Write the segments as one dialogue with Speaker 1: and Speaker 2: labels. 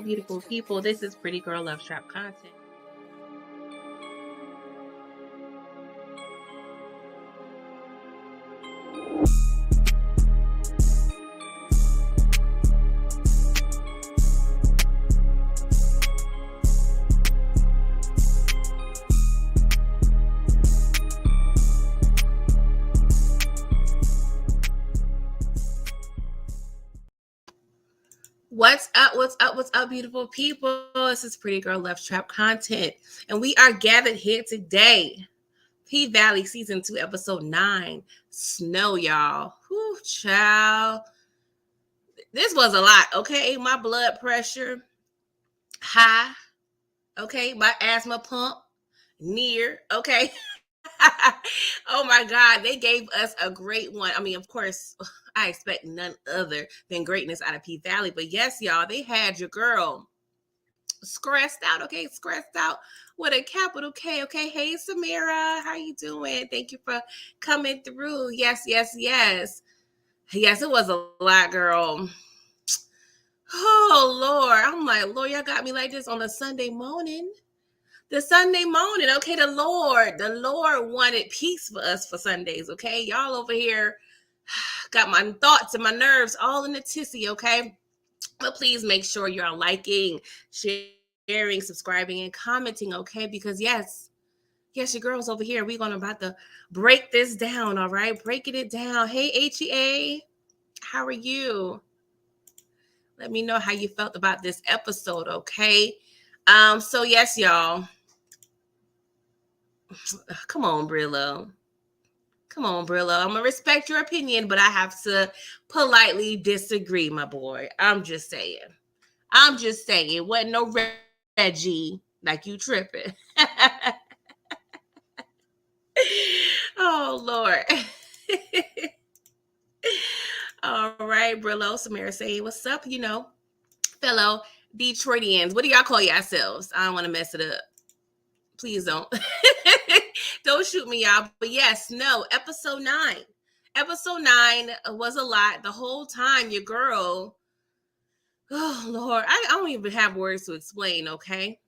Speaker 1: beautiful people? This is Pretty Girl Love Trap content. What's up, beautiful people? This is Pretty Girl Love Trap content, and we are gathered here today. P Valley Season 2, Episode 9, Snow, y'all. Whew, child. This was a lot, okay? My blood pressure high, okay? My asthma pump near, okay? Oh my God, they gave us a great one. I mean, of course, I expect none other than greatness out of P Valley. But yes, y'all, they had your girl stressed out, okay? Stressed out with a capital K, okay? Hey, Samira, how you doing? Thank you for coming through. Yes. Yes, it was a lot, girl. Oh, Lord. I'm like, Lord, y'all got me like this on a Sunday morning. The Sunday morning, okay, the Lord wanted peace for us for Sundays, okay? Y'all over here got my thoughts and my nerves all in the tizzy, okay? But please make sure you're liking, sharing, subscribing, and commenting, okay? Because yes, your girl's over here. We're about to break this down, all right? Breaking it down. Hey, HEA, how are you? Let me know how you felt about this episode, okay? So yes, y'all. Come on, Brillo. I'm going to respect your opinion, but I have to politely disagree, my boy. I'm just saying. Wasn't no Reggie like you tripping. Oh, Lord. All right, Brillo. Samira saying, what's up, fellow Detroitians? What do y'all call yourselves? I don't want to mess it up. Please don't. Don't shoot me, y'all. But yes, no, episode 9. Episode 9 was a lot. The whole time, your girl, oh, Lord, I don't even have words to explain, okay?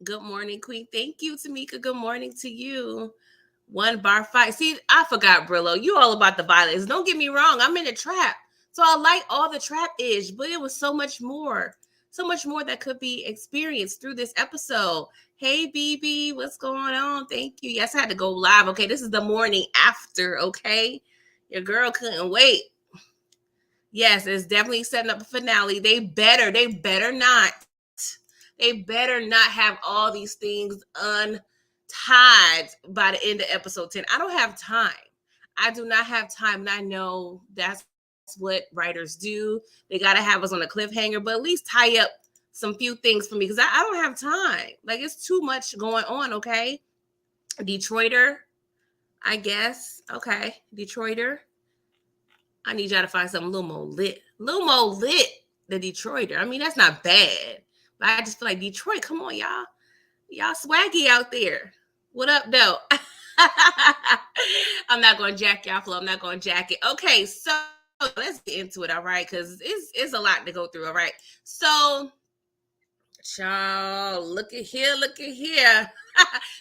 Speaker 1: Good morning, Queen. Thank you, Tamika. Good morning to you. 1 bar fight. See, I forgot, Brillo. You all about the violence. Don't get me wrong. I'm in a trap. So I like all the trap-ish, but it was so much more that could be experienced through this episode. Hey, BB, what's going on? Thank you. Yes, I had to go live. Okay, this is the morning after, okay? Your girl couldn't wait. Yes, it's definitely setting up a finale. They better not. They better not have all these things untied by the end of episode 10. I don't have time. I do not have time. And I know that's what writers do. They got to have us on a cliffhanger, but at least tie up some few things for me because I don't have time. Like, it's too much going on, okay? Detroiter, I guess. Okay, Detroiter. I need y'all to find something a little more lit. The Detroiter. I mean, that's not bad. But I just feel like Detroit, come on, y'all. Y'all swaggy out there. What up, though? I'm not going to jack y'all flow. I'm not going to jack it. Okay, so let's get into it, all right? Because it's a lot to go through, all right? So, y'all, look at here.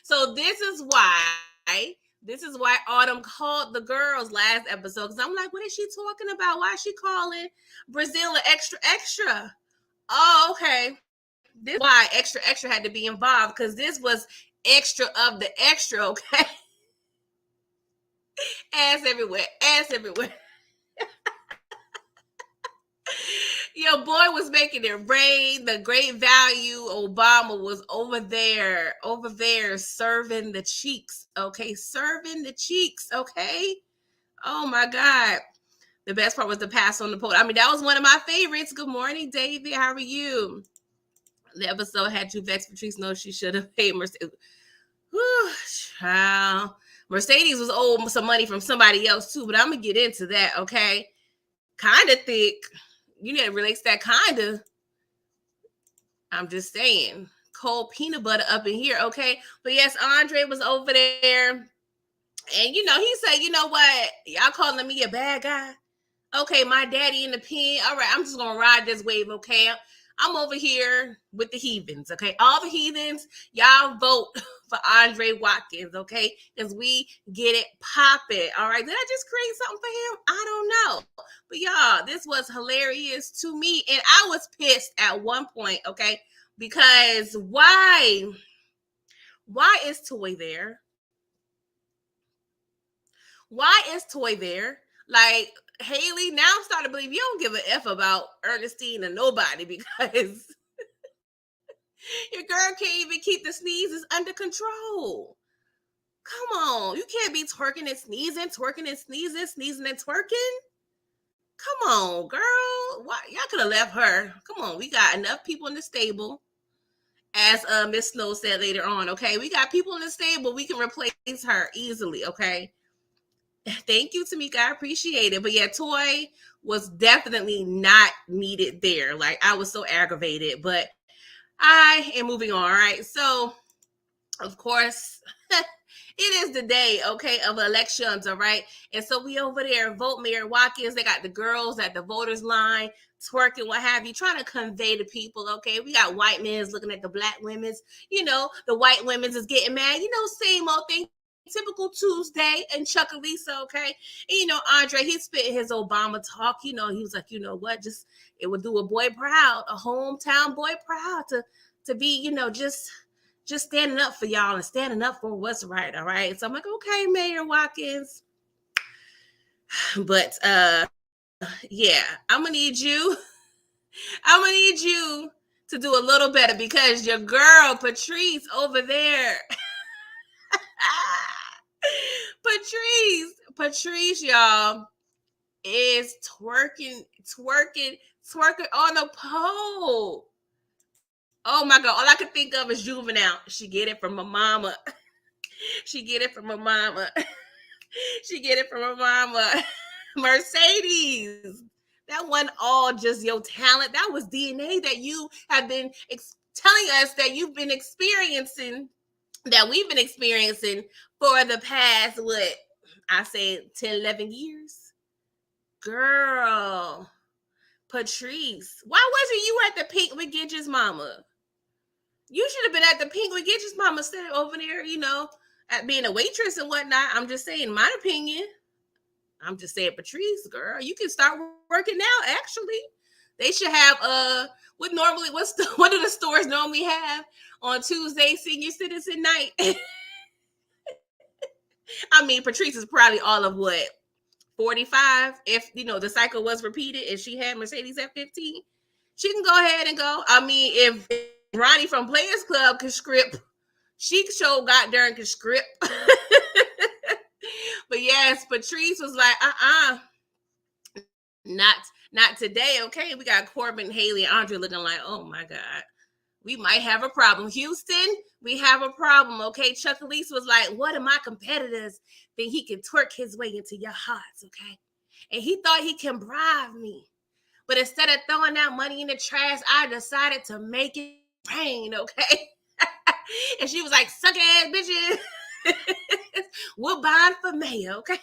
Speaker 1: So this is why Autumn called the girls last episode. Because I'm like, what is she talking about? Why is she calling Brazil an extra? Oh, okay. This is why extra had to be involved, because this was extra of the extra, okay? Ass everywhere. Your boy was making it rain. The great value Obama was over there serving the cheeks, okay? Oh my God. The best part was the pass on the pole. I mean, that was one of my favorites. Good morning, David. How are you? The episode had you vexed. Patrice knows she should have paid Mercedes. Whew, child. Mercedes was owed some money from somebody else too, but I'm gonna get into that, okay? Kind of thick. You need to release that kind of. I'm just saying. Cold peanut butter up in here, okay? But yes, Andre was over there. And, he said, you know what? Y'all calling me a bad guy? Okay, my daddy in the pen. All right, I'm just going to ride this wave, okay? I'm over here with the heathens, okay? All the heathens, y'all vote for Andre Watkins, okay? Because we get it popping, all right? Did I just create something for him? I don't know. But y'all, this was hilarious to me. And I was pissed at one point, okay? Because why? Why is Toy there? Why is Toy there? Like, Haley, now I'm starting to believe you don't give a F about Ernestine or nobody because your girl can't even keep the sneezes under control. Come on. You can't be twerking and sneezing, sneezing and twerking. Come on, girl. Why y'all could have left her? Come on, we got enough people in the stable. As Miss Snow said later on, okay, we got people in the stable. We can replace her easily, okay. Thank you, Tamika. I appreciate it. But yeah, Toy was definitely not needed there. Like, I was so aggravated, but I am moving on. All right. So, of course, it is the day, okay, of elections, all right? And so we over there, vote Mayor Watkins. They got the girls at the voters line, twerking, what have you, trying to convey to people, okay? We got white men's looking at the black women's. The white women's is getting mad. Same old thing. Typical Tuesday and Chuckalisa, okay? And Andre, he's spitting his Obama talk. He was like, you know what? Just it would do a boy proud, a hometown boy proud to be, just standing up for y'all and standing up for what's right, all right? So I'm like, okay, Mayor Watkins. But yeah, I'm gonna need you to do a little better because your girl Patrice over there. Patrice, y'all, is twerking on a pole. Oh my God, all I could think of is Juvenile. She get it from her mama. She get it from her mama. She get it from her mama. Mercedes. That wasn't all just your talent. That was DNA that you have been telling us that you've been experiencing, that we've been experiencing for the past, what? I say 10, 11 years. Girl. Patrice. Why wasn't you at the pink with Gidget's mama? You should have been at the pink with Gidget's mama instead of over there, at being a waitress and whatnot. I'm just saying, my opinion. I'm just saying, Patrice, girl, you can start working now. Actually, they should have what do the stores normally have on Tuesday, senior citizen night? I mean, Patrice is probably all of what, 45? If the cycle was repeated and she had Mercedes at 15, she can go ahead and go. I mean, if Ronnie from Players Club could script, she got there and could script. But yes, Patrice was like, not today, okay? We got Corbin, Haley, and Andre looking like, oh my God, we might have a problem. Houston, we have a problem, okay? Chuck Elise was like, what are my competitors think he can twerk his way into your hearts, okay? And he thought he can bribe me. But instead of throwing that money in the trash, I decided to make it rain, okay? And she was like, suck ass bitches. We're buying for mayor, okay?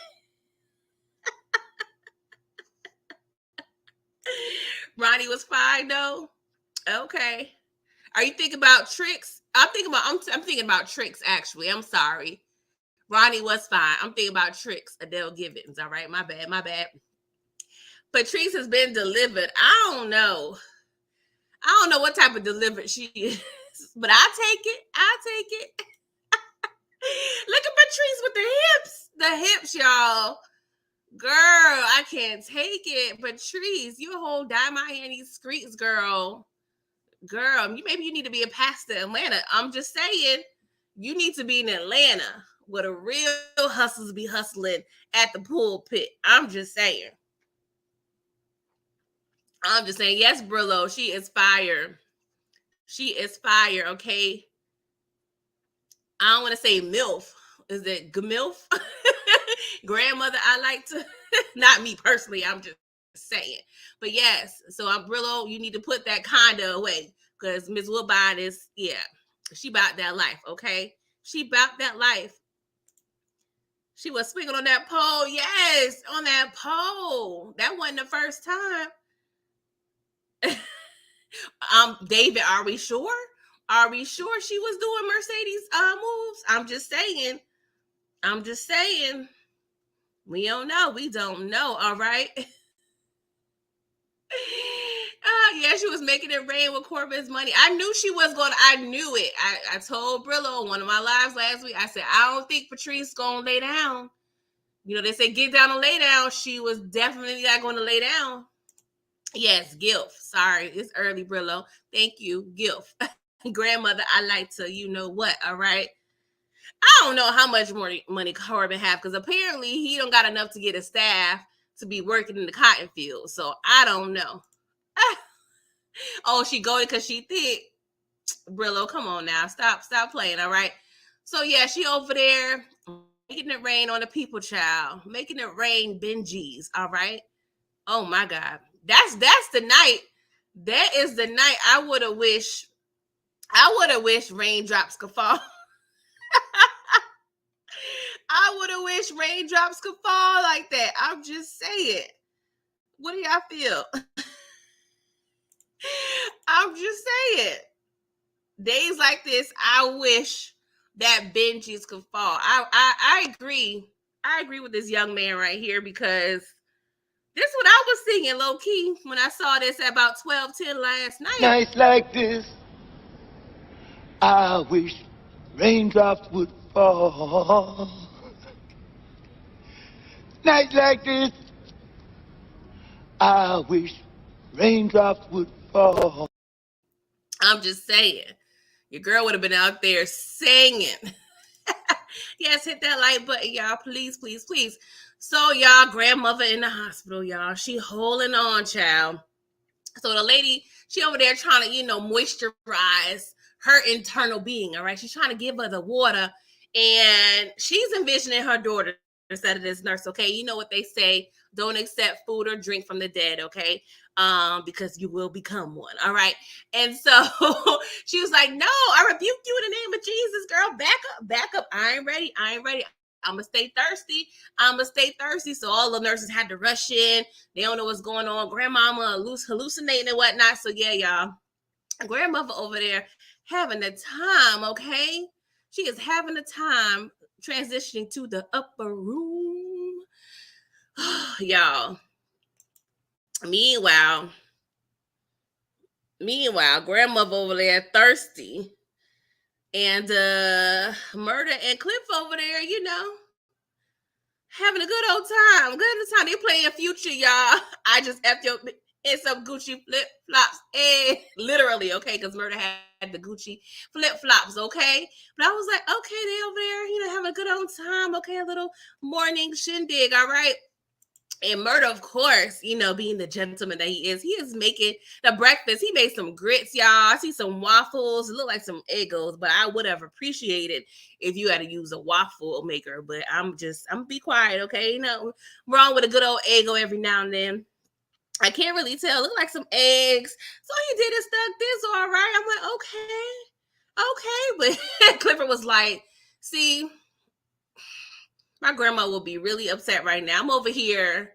Speaker 1: Ronnie was fine though. Okay. Are you thinking about tricks? I'm thinking about tricks actually. I'm sorry. Ronnie was fine. I'm thinking about tricks. Adele Givens. All right. My bad. Patrice has been delivered. I don't know what type of delivered she is, but I'll take it. Look at Patrice with the hips. The hips, y'all. Girl, I can't take it. Patrice, you a whole dime my hand these streets, girl. Girl, maybe you need to be a pastor in Atlanta. I'm just saying, you need to be in Atlanta where the real hustlers be hustling at the pulpit. I'm just saying. Yes, Brillo, she is fire. She is fire, okay? I don't want to say MILF. Is it GMILF? Grandmother, I like to, not me personally, I'm just saying. But yes, so I'm Brillo, you need to put that kinda away. Because Miss Woodbine is, she about that life, okay? She about that life. She was swinging on that pole. Yes, on that pole. That wasn't the first time. David, are we sure? Are we sure she was doing Mercedes moves? I'm just saying. I'm just saying. We don't know. We don't know. All right. Yeah, she was making it rain with Corbin's money. I knew she was going. I knew it. I told Brillo on one of my lives last week. I said I don't think Patrice gonna lay down. You know they say get down and lay down. She was definitely not going to lay down. Yes, Gilf. Sorry, it's early, Brillo. Thank you, Gilf. Grandmother, I like to, you know what? All right. I don't know how much more money Corbin have because apparently he don't got enough to get a staff to be working in the cotton field. So I don't know. Oh, she goaded because she thick. Brillo, come on now. Stop playing, all right? So yeah, she over there making it rain on the people, child. Making it rain Benjis, all right? Oh my God. That's the night. That is the night I would have wished raindrops could fall. I would have wished raindrops could fall like that. I'm just saying. What do y'all feel? I'm just saying. Days like this, I wish that Benjis could fall. I agree. I agree with this young man right here because this is what I was singing low key when I saw this at about 12:10 last night.
Speaker 2: Nights like this, I wish raindrops would fall. Nights like this, I wish raindrops would fall.
Speaker 1: I'm just saying. Your girl would have been out there singing. Yes, hit that like button, y'all. Please, please, please. So, y'all, grandmother in the hospital, y'all. She holding on, child. So the lady, she over there trying to, moisturize her internal being, all right? She's trying to give her the water, and she's envisioning her daughter instead of this nurse, okay? You know what they say, don't accept food or drink from the dead, okay? Because you will become one, all right? And so she was like, no, I rebuke you in the name of Jesus, girl. Back up. I ain't ready. I'm gonna stay thirsty. So all the nurses had to rush in. They don't know what's going on. Grandmama hallucinating and whatnot. So yeah, y'all. Grandmother over there having the time, okay? She is having the time transitioning to the upper room. Y'all. Meanwhile, grandmother over there thirsty. And Murder and Cliff over there, having a good old time. They playing Future, y'all. I just F your in some Gucci flip flops. Literally, okay, because Murder had the Gucci flip flops, okay. But I was like, okay, they over there, having a good old time. Okay, a little morning shindig, all right. And Murder, of course, being the gentleman that he is making the breakfast. He made some grits, y'all. I see some waffles. It look like some Eggos, but I would have appreciated if you had to use a waffle maker. But I'm gonna be quiet, okay? Wrong with a good old Eggo every now and then. I can't really tell. It look like some eggs. So he did his stuff. This all right. I'm like, okay. But Clifford was like, see, my grandma will be really upset right now. I'm over here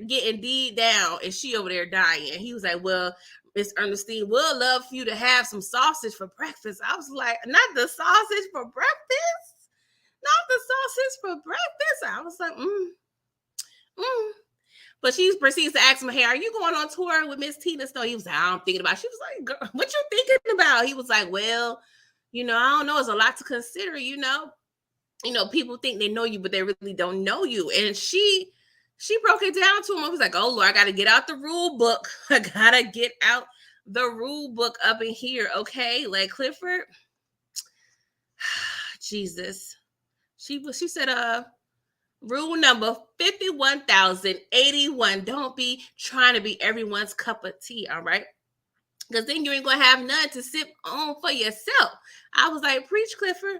Speaker 1: getting deed down, and she over there dying. He was like, well, Miss Ernestine, we'll love for you to have some sausage for breakfast. I was like, not the sausage for breakfast? Not the sausage for breakfast? I was like, But she proceeds to ask him, hey, are you going on tour with Miss Tina Snow? He was like, I'm thinking about it. She was like, girl, what you thinking about? He was like, well, I don't know. It's a lot to consider, people think they know you, but they really don't know you. And she broke it down to him. I was like, oh, Lord, I got to get out the rule book. I got to get out the rule book up in here, okay? Like Clifford, Jesus. She said, rule number 51,081. Don't be trying to be everyone's cup of tea, all right? Because then you ain't going to have none to sip on for yourself. I was like, preach, Clifford.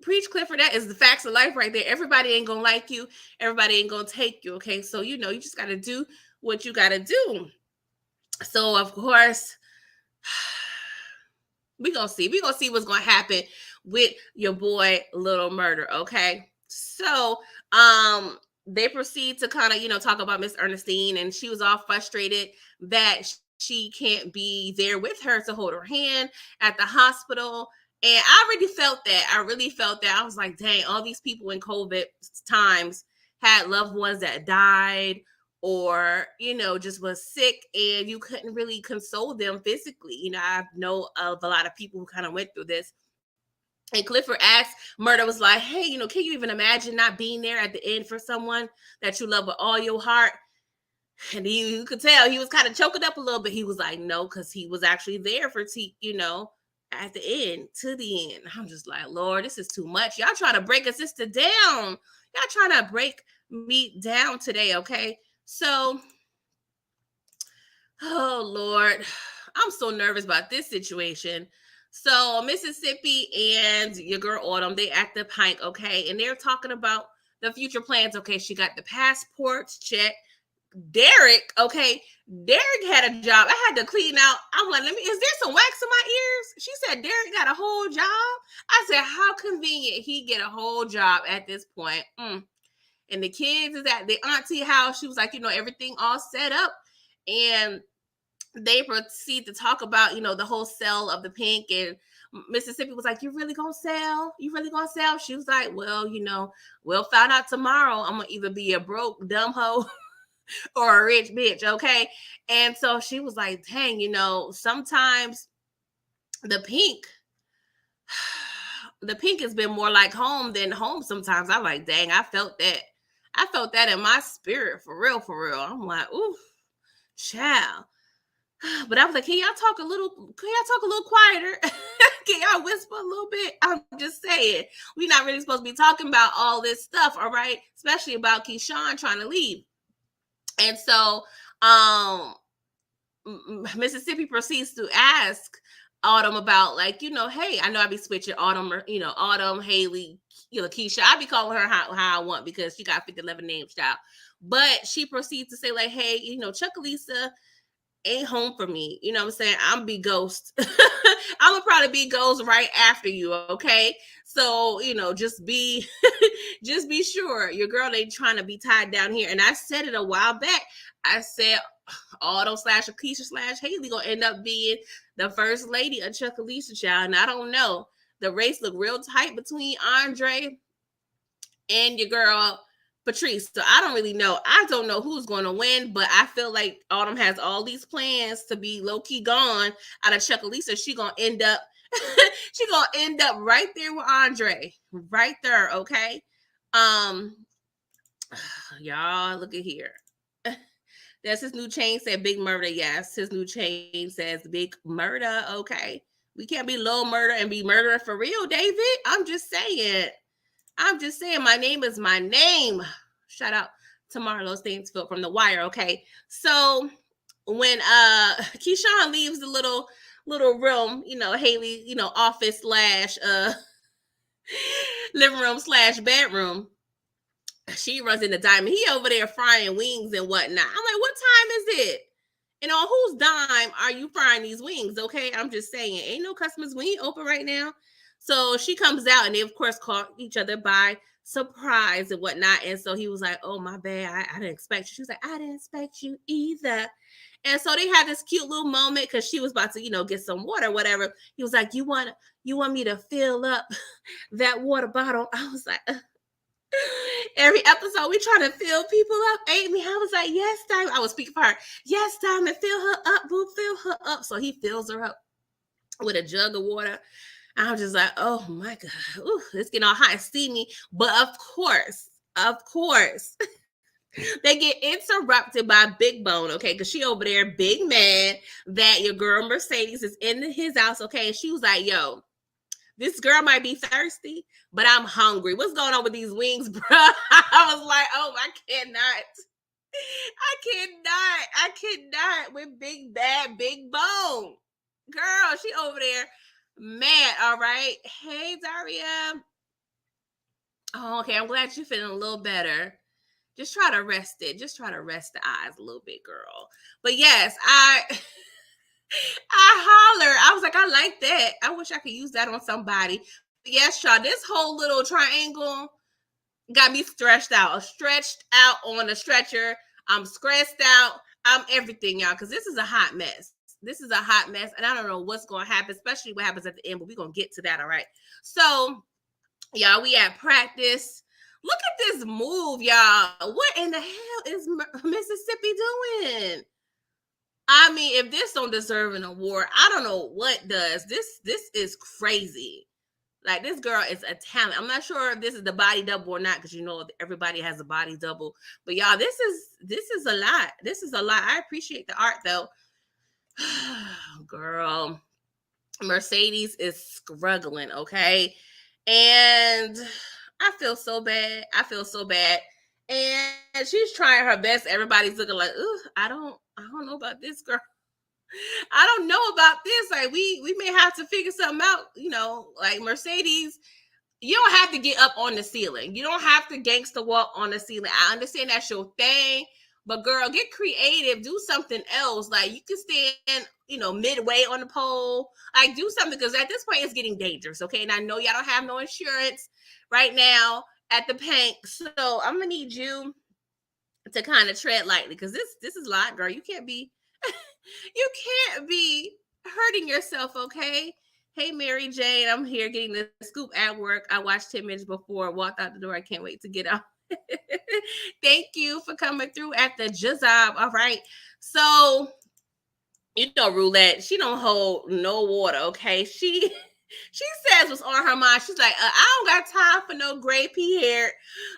Speaker 1: Preach, Clifford. That is the facts of life right there. Everybody ain't going to like you. Everybody ain't going to take you, okay? So, you just got to do what you got to do. So, of course, we're going to see. We're going to see what's going to happen with your boy, Little Murder, okay? So, they proceed to kind of, talk about Miss Ernestine, and she was all frustrated that she can't be there with her to hold her hand at the hospital. And I already felt that. I really felt that. I was like, dang, all these people in COVID times had loved ones that died or, just was sick, and you couldn't really console them physically. I know of a lot of people who kind of went through this. And Clifford asked, Murder was like, hey, can you even imagine not being there at the end for someone that you love with all your heart? And you could tell he was kind of choking up a little bit. He was like, no, because he was actually there for at the end, to the end. I'm just like, Lord, this is too much. Y'all trying to break a sister down. Y'all trying to break me down today, okay? So, oh, Lord, I'm so nervous about this situation. So, Mississippi and your girl Autumn, they at the pint, okay? And they're talking about the future plans, okay? She got the passports checked. Derek, okay, Derek had a job. I had to clean out. I'm like, is there some wax in my ears? She said Derek got a whole job. I said, how convenient he get a whole job at this point. And the kids is at the auntie house. She was like, everything all set up. And they proceed to talk about, the whole sale of the pink. And Mississippi was like, you really gonna sell? You really gonna sell? She was like, well, we'll find out tomorrow. I'm gonna either be a broke dumb hoe or a rich bitch, okay? And so she was like, dang, sometimes the pink has been more like home than home sometimes. I'm like, dang, I felt that in my spirit, for real, for real. I'm like, ooh, child. But I was like, can y'all talk a little quieter? Can y'all whisper a little bit? I'm just saying, we're not really supposed to be talking about all this stuff, all right? Especially about Keyshawn trying to leave. And so Mississippi proceeds to ask Autumn about, like, hey, I know I be switching Autumn, or, Autumn, Haley, Keisha. I be calling her how I want because she got 11 names, child. But she proceeds to say, like, hey, Chuckalisa ain't home for me. You know what I'm saying? I'm be ghost. I'm gonna probably be ghost right after you, okay? So, just be just be sure your girl ain't trying to be tied down here. And I said it a while back. I said Autumn / Akeisha / Haley gonna end up being the first lady of Chuckalisa, child. And I don't know. The race look real tight between Andre and your girl Patrice. So I don't really know. I don't know who's going to win, but I feel like Autumn has all these plans to be low-key gone out of Chuckalisa. She gonna end up right there with Andre. Right there, okay? Y'all, look at here. That's his new chain said Big Murder. Yes, his new chain says Big Murder. Okay. We can't be low murder and be murdering for real, David. I'm just saying. My name is my name. Shout out to Marlo Stansfield from The Wire. Okay. So when Keyshawn leaves the little room, Haley, office / living room / bedroom, she runs into Diamond. He over there frying wings and whatnot. I'm like, what time is it? And on whose dime are you frying these wings? Okay, I'm just saying, ain't no customers. We ain't open right now. So she comes out, and they of course caught each other by surprise and whatnot. And so he was like, "Oh, my bad. I didn't expect you." She was like, "I didn't expect you either." And so they had this cute little moment because she was about to, get some water, whatever. He was like, "You want me to fill up that water bottle?" I was like, every episode we trying to fill people up, Amy. I was like, yes, Diamond. I was speaking for her. Yes, Diamond, fill her up, boo, fill her up. So he fills her up with a jug of water. I was just like, oh my God. Ooh, it's getting all hot and steamy. But of course, they get interrupted by Big Bone, okay? Because she over there, big mad that your girl Mercedes is in his house, okay? And she was like, yo, this girl might be thirsty, but I'm hungry. What's going on with these wings, bro? I was like, oh, I cannot with Big Bad Big Bone. Girl, she over there mad, all right? Hey, Daria. Oh, okay, I'm glad you're feeling a little better. Just try to rest it. Just try to rest the eyes a little bit, girl. But yes, I holler. I was like, I like that. I wish I could use that on somebody. But yes, y'all, this whole little triangle Got me stretched out on a stretcher. I'm stressed out. I'm everything, y'all, because this is a hot mess. This is a hot mess, and I don't know what's going to happen, especially what happens at the end, but we're going to get to that, all right? So, y'all, we at practice. Look at this move, y'all. What in the hell is Mississippi doing? I mean, if this don't deserve an award, I don't know what does. This is crazy. Like, this girl is a talent. I'm not sure if this is the body double or not, because you know everybody has a body double. But y'all, this is a lot. This is a lot. I appreciate the art though. Girl, Mercedes is struggling, okay? And I feel so bad. I feel so bad. And she's trying her best. Everybody's looking like, ugh, I don't know about this girl. I don't know about this. Like, we may have to figure something out, you know, like Mercedes. You don't have to get up on the ceiling. You don't have to gangster walk on the ceiling. I understand that's your thing, but girl, get creative. Do something else. Like, you can stand, you know, midway on the pole. Like, do something, because at this point it's getting dangerous. Okay, and I know y'all don't have no insurance right now at the paint, so I'm gonna need you to kind of tread lightly, because this is a lot, girl. You can't be hurting yourself, okay? Hey, Mary Jane, I'm here getting the scoop at work. I watched 10 minutes before, walked out the door. I can't wait to get out. Thank you for coming through at the job. All right. So, you know, Roulette, she don't hold no water, okay? She says what's on her mind. She's like, I don't got time for no gray pea hair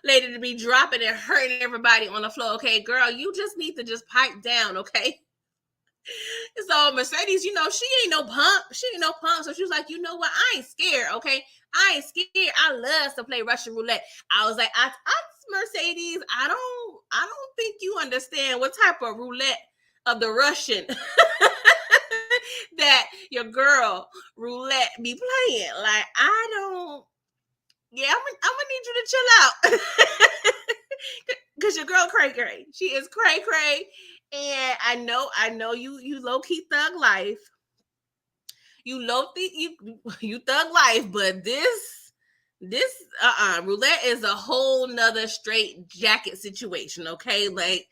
Speaker 1: lady to be dropping and hurting everybody on the floor, okay? Girl, you just need to just pipe down, okay? So Mercedes, you know, she ain't no punk. So she was like, you know what? I ain't scared, okay? I ain't scared. I love to play Russian roulette. I was like, I Mercedes, I don't think you understand what type of roulette of the Russian that your girl roulette be playing. Like, I don't. Yeah, I'm gonna need you to chill out. Cause your girl cray cray. She is cray cray. And I know you low key thug life. You thug life, but this roulette is a whole nother straight jacket situation, okay? Like,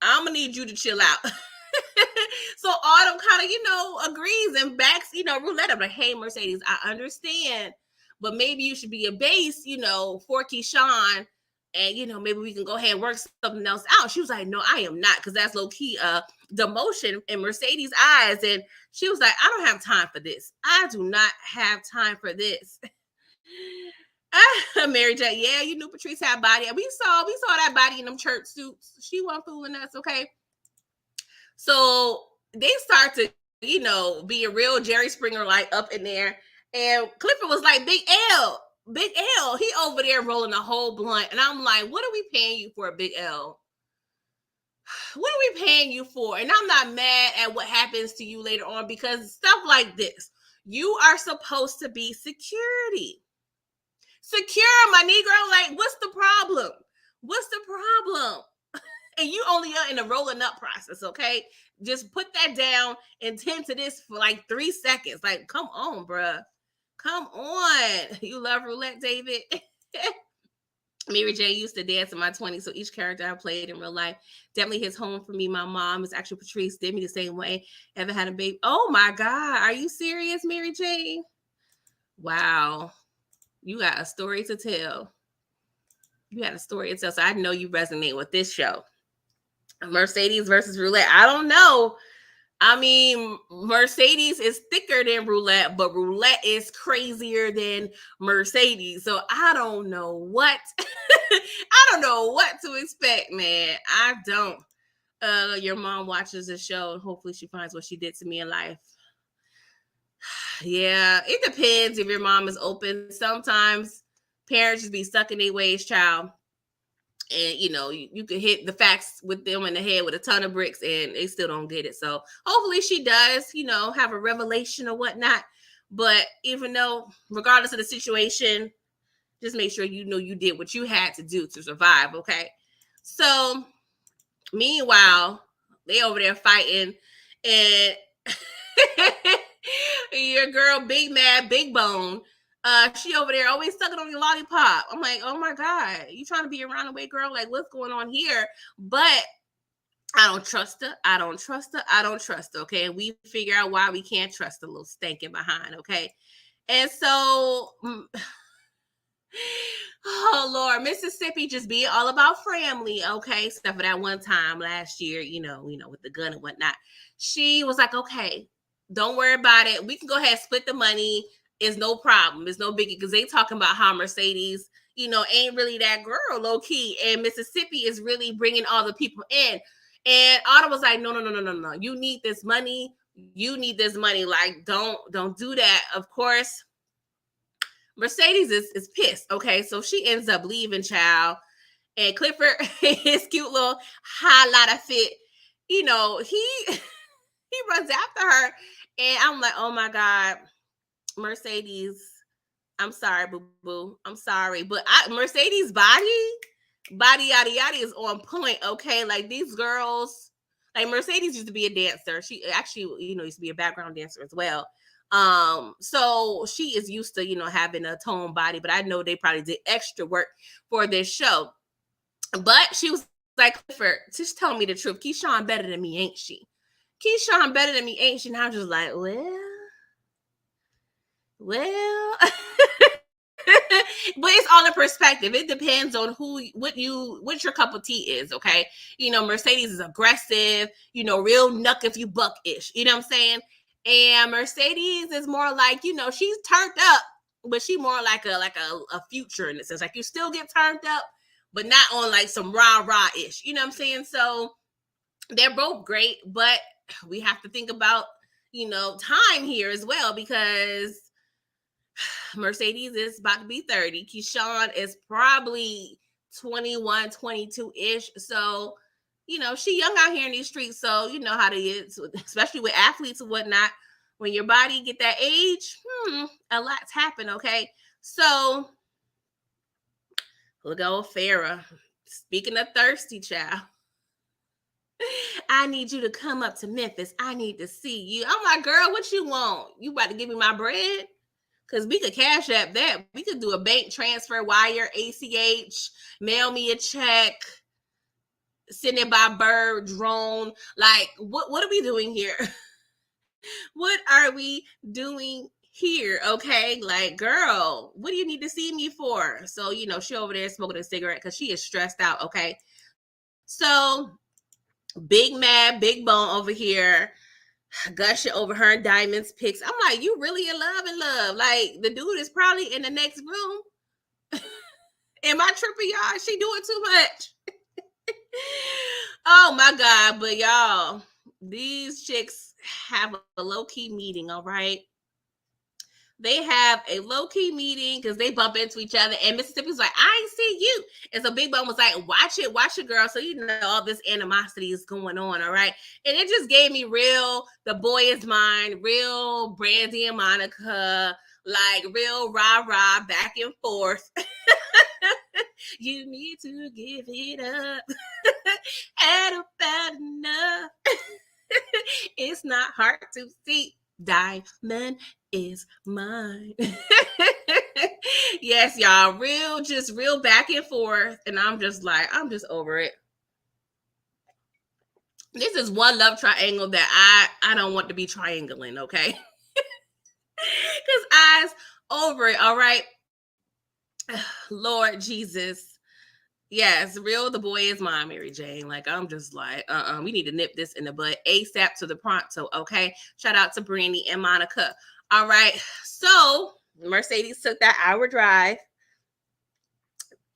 Speaker 1: I'm gonna need you to chill out. So Autumn kind of, you know, agrees and backs, you know, Roulette up like, hey, Mercedes, I understand, but maybe you should be a base, you know, for Keyshawn, and, you know, maybe we can go ahead and work something else out. She was like, no, I am not, because that's low key demotion in Mercedes' eyes. And she was like, I don't have time for this. I do not have time for this. Mary J, yeah, you knew Patrice had body. We saw that body in them church suits. She wasn't fooling us, okay? So they start to, you know, be a real Jerry Springer, like, up in there. And Clifford was like, Big L. He over there rolling a whole blunt. And I'm like, what are we paying you for, Big L? What are we paying you for? And I'm not mad at what happens to you later on, because stuff like this, you are supposed to be security. Secure, my Negro. Like, what's the problem? And you only are in the rolling up process, okay? Just put that down and tend to this for like 3 seconds. Like, come on, bruh. Come on. You love roulette, David? Mary J used to dance in my 20s, so each character I played in real life definitely hits home for me. My mom is actually Patrice, did me the same way. Ever had a baby? Oh my God. Are you serious, Mary J? Wow. You got a story to tell. So I know you resonate with this show. Mercedes versus Roulette. I don't know. I mean, Mercedes is thicker than Roulette, but Roulette is crazier than Mercedes. So I don't know what I don't know what to expect, man. I don't. Your mom watches the show, and hopefully she finds what she did to me in life. Yeah, it depends if your mom is open. Sometimes parents just be stuck in their ways, child. And, you know, you could hit the facts with them in the head with a ton of bricks and they still don't get it. So hopefully she does, you know, have a revelation or whatnot. But even though, regardless of the situation, just make sure you know you did what you had to do to survive, okay? So, meanwhile, they over there fighting, and your girl, Big Mad, Big Bone, She over there always sucking on your lollipop. I'm like, oh my God, you trying to be a runaway girl? Like, what's going on here? But I don't trust her. I don't trust her. I don't trust her. Okay. And we figure out why we can't trust a little stinking behind. Okay. And so, oh Lord, Mississippi just be all about family. Okay. Except for that one time last year, with the gun and whatnot. She was like, okay, don't worry about it. We can go ahead and split the money. It's no problem. It's no biggie. Because they talking about how Mercedes, ain't really that girl, low key. And Mississippi is really bringing all the people in. And Autumn was like, no. You need this money. You need this money. Like, don't do that. Of course, Mercedes is pissed. Okay. So she ends up leaving, child. And Clifford, his cute little highlighter fit, he runs after her. And I'm like, oh my God, Mercedes, I'm sorry, boo-boo. I'm sorry. But Mercedes' body yada yada is on point. Okay. Like these girls, like Mercedes used to be a dancer. She actually, used to be a background dancer as well. So she is used to, having a toned body, but I know they probably did extra work for this show. But she was like, Clifford, just tell me the truth. Keyshawn better than me, ain't she? Keyshawn better than me, ain't she? And I'm just like, well. But it's all in perspective. It depends on what your cup of tea is, okay? Mercedes is aggressive, real knuck if you buck-ish. You know what I'm saying? And Mercedes is more like, she's turned up, but she more like a future in a sense. Like you still get turned up, but not on like some rah-rah-ish. You know what I'm saying? So they're both great, but we have to think about, time here as well, because Mercedes is about to be 30. Keyshawn is probably 21, 22-ish. So, she young out here in these streets. So, you know how it is, especially with athletes and whatnot. When your body get that age, a lot's happen, okay? So, look at old Farrah. Speaking of thirsty, child. I need you to come up to Memphis. I need to see you. I'm like, girl, what you want? You about to give me my bread? Because we could cash app that. We could do a bank transfer, wire, ACH, mail me a check, send it by bird, drone. Like, what are we doing here? What are we doing here? Okay. Like, girl, what do you need to see me for? So, she over there smoking a cigarette because she is stressed out. Okay. So, big mad, big bone over here, gushing over her and Diamond's pics. I'm like, you really in love? Like, the dude is probably in the next room. Am I tripping, y'all? She doing too much. Oh my God. But y'all, these chicks have a low-key meeting, all right? They have a low-key meeting because they bump into each other. And Mississippi's like, I ain't see you. And so Big Bone was like, watch it, girl. So all this animosity is going on, all right? And it just gave me real, the boy is mine, real Brandy and Monica, like real rah-rah back and forth. You need to give it up. Had about enough. It's not hard to see. Diamond is mine. Yes, y'all. Real back and forth. And I'm just over it. This is one love triangle that I don't want to be triangling, okay? Because eyes over it, all right? Lord Jesus. Yes, real the boy is mine, Mary Jane. Like, I'm just like, we need to nip this in the bud ASAP to the pronto, okay? Shout out to Brittany and Monica. All right, so Mercedes took that hour drive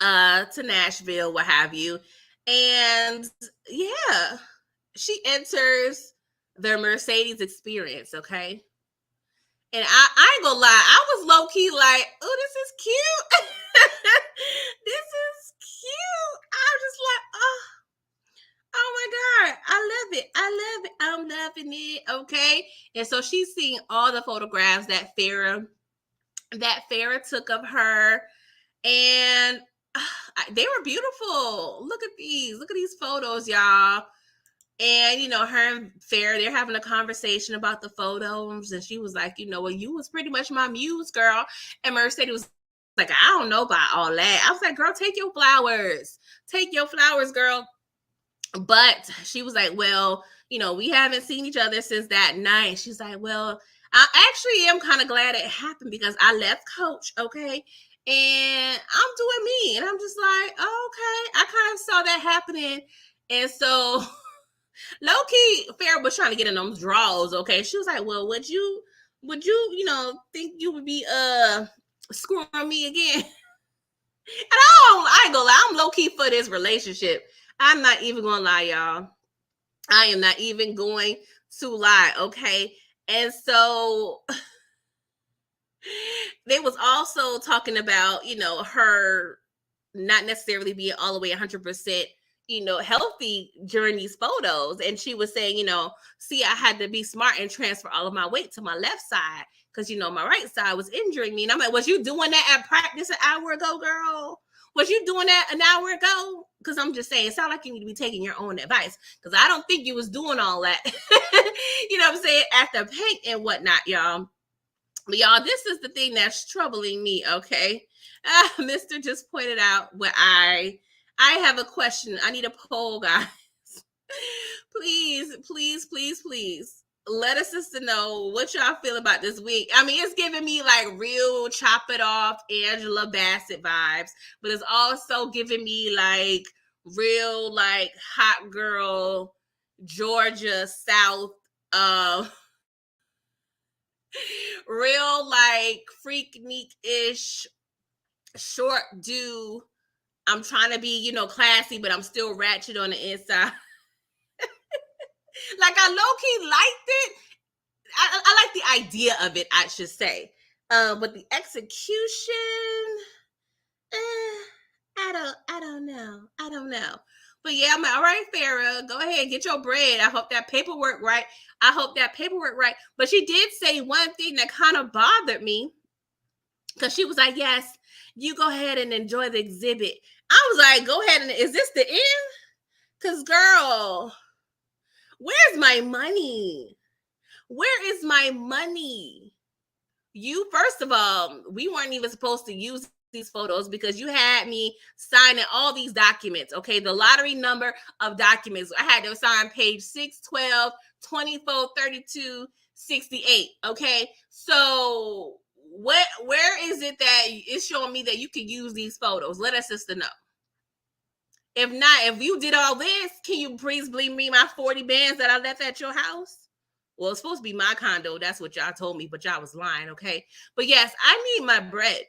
Speaker 1: to Nashville, what have you. And yeah, she enters the Mercedes experience, okay? And I ain't gonna lie, I was low-key like, oh, this is cute. This is cute. I was just like, oh my God, I love it. I'm loving it. Okay. And so she's seeing all the photographs that Farrah took of her. And they were beautiful. Look at these photos, y'all. And, her and Farrah, they're having a conversation about the photos. And she was like, well, you was pretty much my muse, girl. And Mercedes was like, I don't know about all that. I was like, girl, take your flowers. Take your flowers, girl. But she was like, well, we haven't seen each other since that night. She's like, well, I actually am kind of glad it happened because I left Coach, okay? And I'm doing me. And I'm just like, oh, okay. I kind of saw that happening. And so low-key, Farrah was trying to get in those draws, okay? She was like, well, would you, think you would be screwing me again? And I ain't gonna lie, I'm low-key for this relationship. I'm not even gonna lie, y'all. I am not even going to lie, okay? And so they was also talking about, her not necessarily being all the way 100%, healthy during these photos. And she was saying, see, I had to be smart and transfer all of my weight to my left side because, my right side was injuring me. And I'm like, was you doing that at practice an hour ago, girl? Was you doing that an hour ago? Because I'm just saying, it sounds like you need to be taking your own advice because I don't think you was doing all that, you know what I'm saying, at the paint and whatnot, y'all. But y'all, this is the thing that's troubling me, okay? Mr. just pointed out what I have a question. I need a poll, guys. Please, please, please, please let us sister know what y'all feel about this week. I mean, it's giving me like real chop it off Angela Bassett vibes, but it's also giving me like real like hot girl Georgia South real like freaknik-ish short do. I'm trying to be, classy, but I'm still ratchet on the inside. Like I low-key liked it. I like the idea of it, I should say. But the execution, I don't know. I don't know. But yeah, I'm like, all right, Farrah, go ahead, get your bread. I hope that paperwork right. But she did say one thing that kind of bothered me because she was like, yes, you go ahead and enjoy the exhibit. I was like, go ahead and is this the end? Because girl, where's my money? Where is my money? You, first of all, we weren't even supposed to use these photos because you had me signing all these documents, okay? The lottery number of documents. I had to sign page 6, 12, 24, 32, 68, okay? So where is it that it's showing me that you can use these photos? Let us sister know. If not, if you did all this, can you please bring me my 40 bands that I left at your house? Well, it's supposed to be my condo. That's what y'all told me, but y'all was lying, okay? But yes, I need my bread.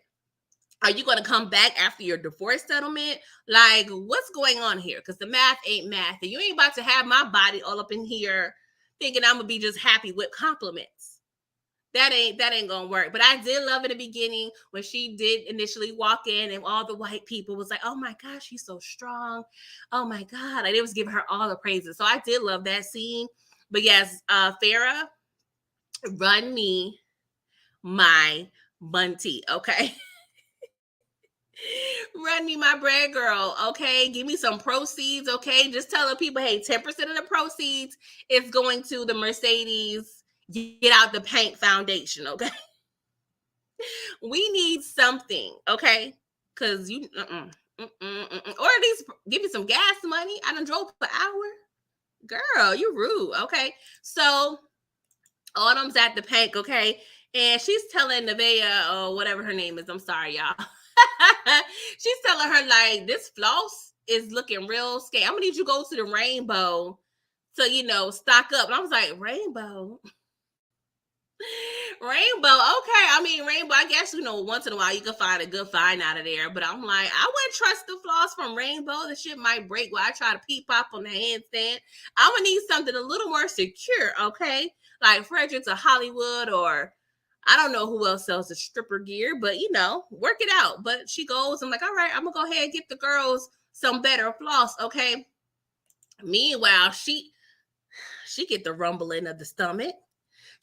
Speaker 1: Are you going to come back after your divorce settlement? Like, what's going on here? Because the math ain't math. And you ain't about to have my body all up in here thinking I'm going to be just happy with compliments. That ain't gonna work. But I did love in the beginning when she did initially walk in and all the white people was like, oh my gosh, she's so strong. Oh my God. Like, it was giving her all the praises. So I did love that scene. But yes, Farrah, run me my bunty, okay? Run me my bread, girl, okay? Give me some proceeds, okay? Just tell the people, hey, 10% of the proceeds is going to the Mercedes Get Out the Paint Foundation, okay? We need something, okay? Because you, or at least give me some gas money. I done drove per hour. Girl, you rude, okay? So Autumn's at the paint, okay? And she's telling Nevaeh, or whatever her name is, I'm sorry, y'all. She's telling her, like, this floss is looking real scary. I'm gonna need you to go to the Rainbow to, stock up. And I was like, Rainbow? Rainbow, okay. I mean, Rainbow, I guess, once in a while you can find a good find out of there. But I'm like, I wouldn't trust the floss from Rainbow. The shit might break while I try to peep pop on the handstand. I'm gonna need something a little more secure, okay? Like Fredericks or Hollywood, or I don't know who else sells the stripper gear, but work it out. But she goes, I'm like, all right, I'm gonna go ahead and get the girls some better floss, okay? Meanwhile, she get the rumbling of the stomach.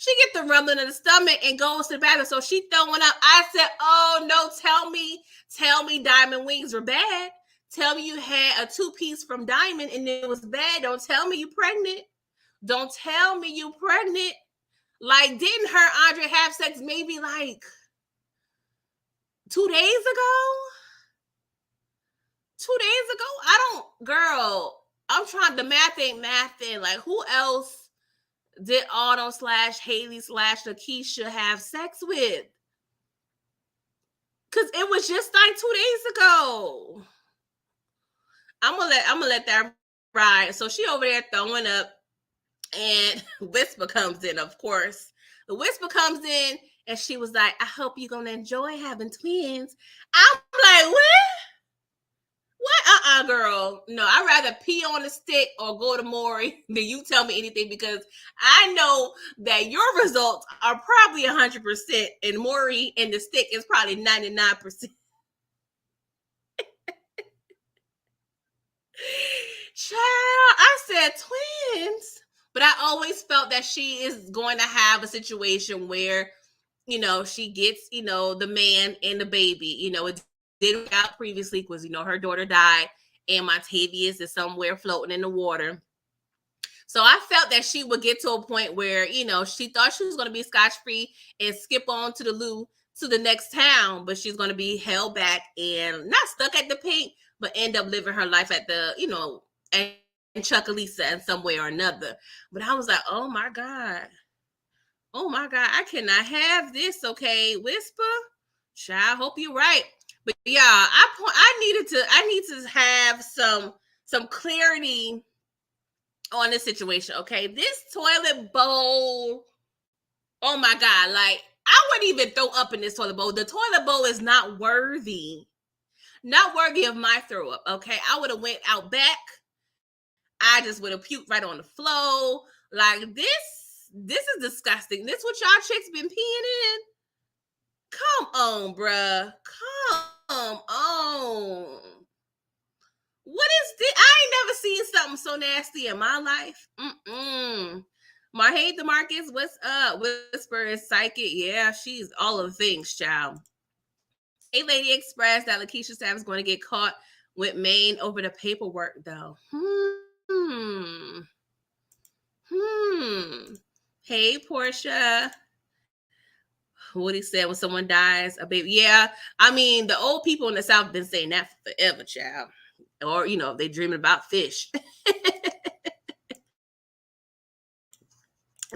Speaker 1: She get the rumbling of the stomach and goes to the bathroom. So she throwing up. I said, oh no, tell me diamond wings were bad. Tell me you had a 2-piece from Diamond and it was bad. Don't tell me you pregnant. Don't tell me you pregnant. Like, didn't her Andre have sex maybe like 2 days ago? 2 days ago? I don't, girl. I'm trying. The math ain't mathing. Like, who else did Autumn / Haley / Lakeisha have sex with? Cause it was just like 2 days ago. I'm gonna let that ride. So she over there throwing up, and Whisper comes in, of course. The Whisper comes in, and she was like, I hope you're gonna enjoy having twins. I'm like, what? What? Girl. No, I'd rather pee on a stick or go to Maury than you tell me anything, because I know that your results are probably 100%, and Maury and the stick is probably 99%. Child, I said twins. But I always felt that she is going to have a situation where, she gets, the man and the baby. It didn't work out previously because, her daughter died and Montavious is somewhere floating in the water. So I felt that she would get to a point where, she thought she was going to be scotch-free and skip on to the loo to the next town, but she's going to be held back and not stuck at the Pink, but end up living her life at the, and Chuckalisa in some way or another. But I was like, oh my God, I cannot have this. Okay, Whisper, child, hope you're right. But yeah, I need to have some clarity on this situation. Okay, this toilet bowl. Oh my God, like I wouldn't even throw up in this toilet bowl. The toilet bowl is not worthy of my throw up. Okay, I would have went out back. I just would have puked right on the floor. Like this is disgusting. This what y'all chicks been peeing in? Come on, bruh. Come on. What is this? I ain't never seen something so nasty in my life. Marhay DeMarcus, what's up? Whisper is psychic. Yeah, she's all of the things, child. Hey, Lady Express, that Lakeisha Staff is going to get caught with Maine over the paperwork, though. Hey, Portia. What he said when someone dies, a baby. Yeah, I mean, the old people in the South have been saying that forever, child. Or, they dreaming about fish.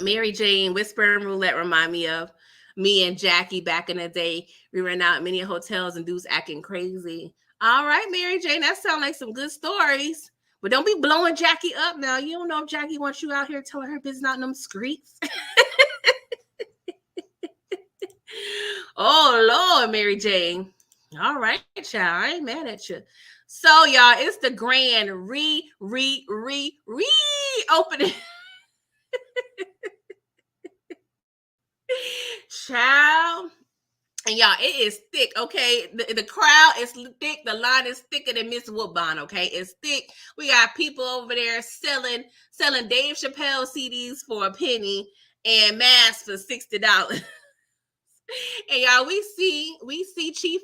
Speaker 1: Mary Jane, Whisper and Roulette remind me of me and Jackie back in the day. We ran out many hotels and dudes acting crazy. All right, Mary Jane, that sounds like some good stories. But don't be blowing Jackie up now. You don't know if Jackie wants you out here telling her business out in them streets. Oh, Lord, Mary Jane. All right, child. I ain't mad at you. So, y'all, it's the grand opening. Child. And y'all, it is thick, okay? The crowd is thick. The line is thicker than Miss Woodbine, okay? It's thick. We got people over there selling Dave Chappelle CDs for a penny and masks for $60. And y'all, we see Chief.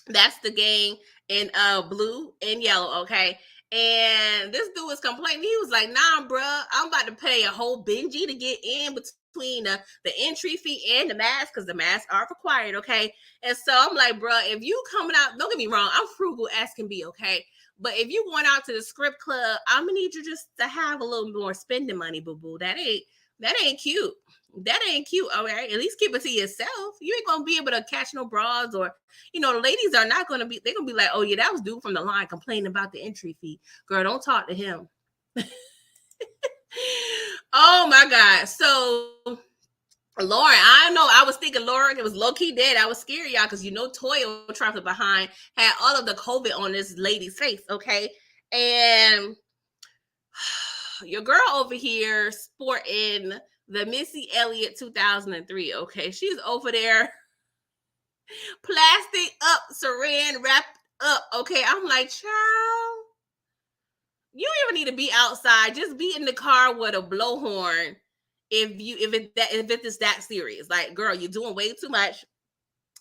Speaker 1: That's the gang in blue and yellow, okay? And this dude was complaining. He was like, nah, bruh, I'm about to pay a whole Benji to get in between the entry fee and the mask, because the masks are required, okay? And so I'm like, bruh, if you coming out, don't get me wrong, I'm frugal as can be, okay? But if you going out to the script club, I'm gonna need you just to have a little more spending money, boo-boo. That ain't cute. That ain't cute. All right, at least keep it to yourself. You ain't gonna be able to catch no bras, or the ladies are not gonna be. They're gonna be like, oh yeah, that was dude from the line complaining about the entry fee. Girl, don't talk to him. Oh my God. So Lauren, I know. I was thinking Lauren, it was low key dead. I was scared, y'all, because Toya traveling behind had all of the COVID on this lady's face. Okay, and your girl over here sporting the Missy Elliott 2003. Okay, she's over there plastic up, saran wrapped up. Okay, I'm like, child, you don't even need to be outside. Just be in the car with a blowhorn. If it is that serious, like, girl, you're doing way too much.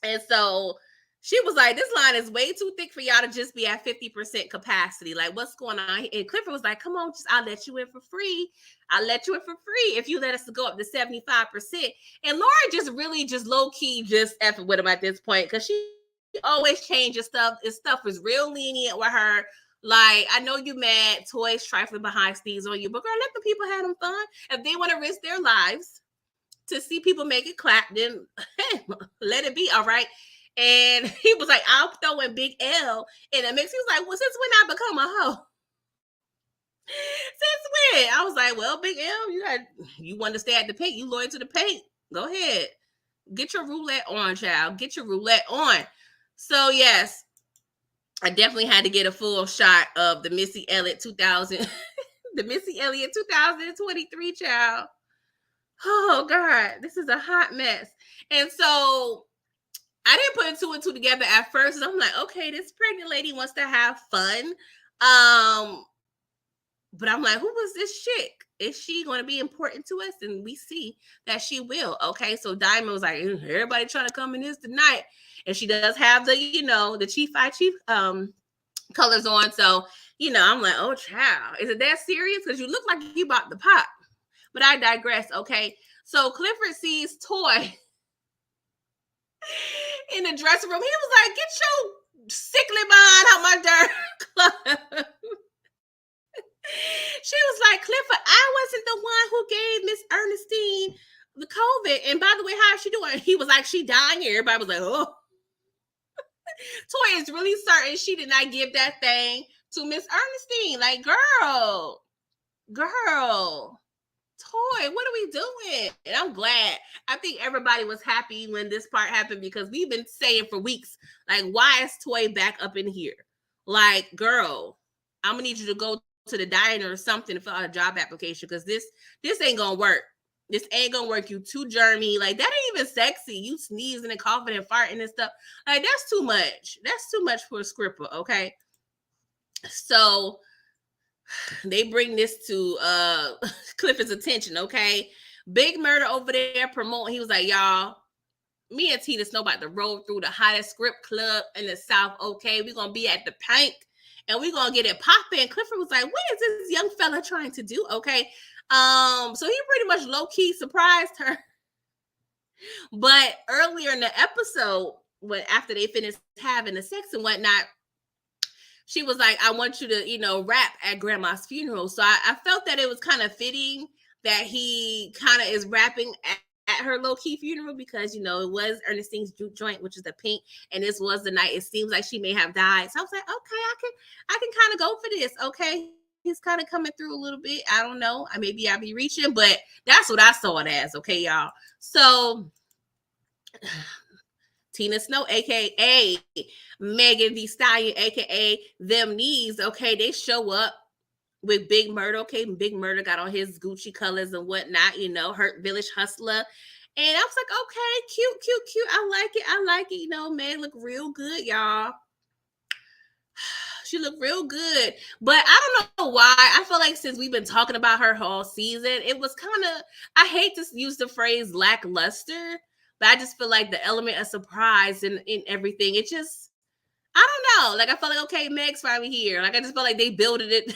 Speaker 1: And so She was like, this line is way too thick for y'all to just be at 50% capacity. Like, what's going on? And Clifford was like, come on, I'll let you in for free. I'll let you in for free if you let us go up to 75%. And Laura just really just low-key just effing with him at this point, because she always changes stuff. This stuff is real lenient with her. Like, I know you mad, toys trifling behind sneeze on you, but girl, let the people have them fun. If they want to risk their lives to see people make it clap, then let it be, all right? And he was like, I'll throw in Big L in the mix. He was like, well, since when I become a hoe? Since when? I was like, well, Big L, you want to stay at the paint. You loyal to the paint. Go ahead. Get your roulette on, child. Get your roulette on. So, yes, I definitely had to get a full shot of the Missy Elliott 2000, the Missy Elliott 2023, child. Oh, God, this is a hot mess. And so I didn't put two and two together at first. I'm like, okay, this pregnant lady wants to have fun. But I'm like, who was this chick? Is she going to be important to us? And we see that she will. Okay, so Diamond was like, everybody trying to come in this tonight. And she does have the, the Chief colors on. So, I'm like, oh, child, is it that serious? Because you look like you bought the pop. But I digress, okay? So Clifford sees Toy in the dressing room. He was like, get your sickly mind out my dark club. She was like, Clifford, I wasn't the one who gave Miss Ernestine the COVID. And by the way, how is she doing? He was like, she dying here. Everybody was like, oh. Toy is really certain she did not give that thing to Miss Ernestine. Like, girl. Toy, what are we doing? And I'm glad. I think everybody was happy when this part happened, because we've been saying for weeks, like, why is Toy back up in here? Like, girl, I'm gonna need you to go to the diner or something to fill out a job application, because this ain't gonna work. This ain't gonna work. You too germy. Like, that ain't even sexy. You sneezing and coughing and farting and stuff. Like, that's too much. That's too much for a scripper, okay? So they bring this to Clifford's attention, okay? Big Murder over there promoting. He was like, y'all, me and Tina Snow about to roll through the hottest script club in the South, okay? We're going to be at the Pink, and we're going to get it popping. Clifford was like, what is this young fella trying to do, okay? So he pretty much low-key surprised her. But earlier in the episode, after they finished having the sex and whatnot, she was like, I want you to, rap at Grandma's funeral. So I felt that it was kind of fitting that he kind of is rapping at her low-key funeral, because, it was Ernestine's juke joint, which is the Pink, and this was the night it seems like she may have died. So I was like, okay, I can kind of go for this, okay? He's kind of coming through a little bit. I don't know. Maybe I'll be reaching, but that's what I saw it as, okay, y'all? So Tina Snow, a.k.a. Megan Thee Stallion, a.k.a. Them Knees, okay, they show up with Big Murder, okay? Big Murder got on his Gucci colors and whatnot, Hurt Village Hustler. And I was like, okay, cute. I like it. Meg look real good, y'all. She looked real good. But I don't know why. I feel like since we've been talking about her whole season, it was kind of, I hate to use the phrase lackluster, but I just feel like the element of surprise in everything, it just, I don't know. Like, I felt like, okay, Meg's finally here. Like, I just felt like they builded it.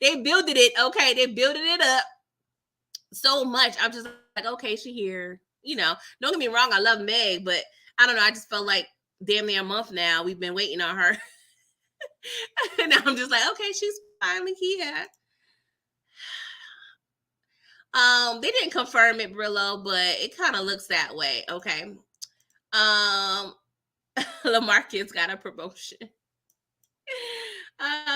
Speaker 1: They builded it, okay? They builded it up so much. I'm just like, okay, she here. Don't get me wrong, I love Meg, but I don't know. I just felt like damn near a month now we've been waiting on her. And now I'm just like, okay, she's finally here. They didn't confirm it, Brillo, but it kind of looks that way, okay? Lamarcus got a promotion.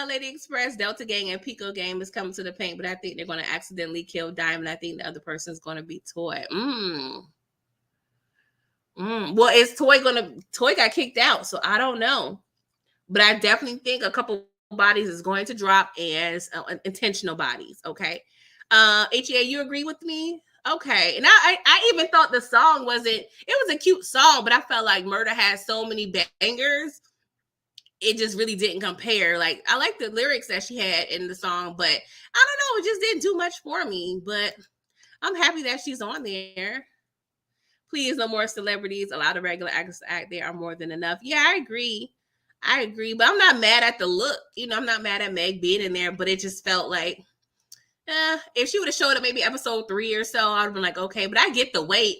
Speaker 1: Lady Express, Delta Gang, and Pico Gang is coming to the Pink, but I think they're going to accidentally kill Diamond. I think the other person is going to be Toy. Well, is Toy got kicked out, so I don't know. But I definitely think a couple bodies is going to drop as intentional bodies, okay? HEA, you agree with me? Okay. And I even thought the song it was a cute song, but I felt like Murder had so many bangers. It just really didn't compare. Like, I like the lyrics that she had in the song, but I don't know. It just didn't do much for me, but I'm happy that she's on there. Please, no more celebrities. Allow the regular actors to act. They are more than enough. Yeah, I agree. But I'm not mad at the look. I'm not mad at Meg being in there, but it just felt like, if she would have showed up maybe episode 3 or so, I would have been like, okay, but I get the weight,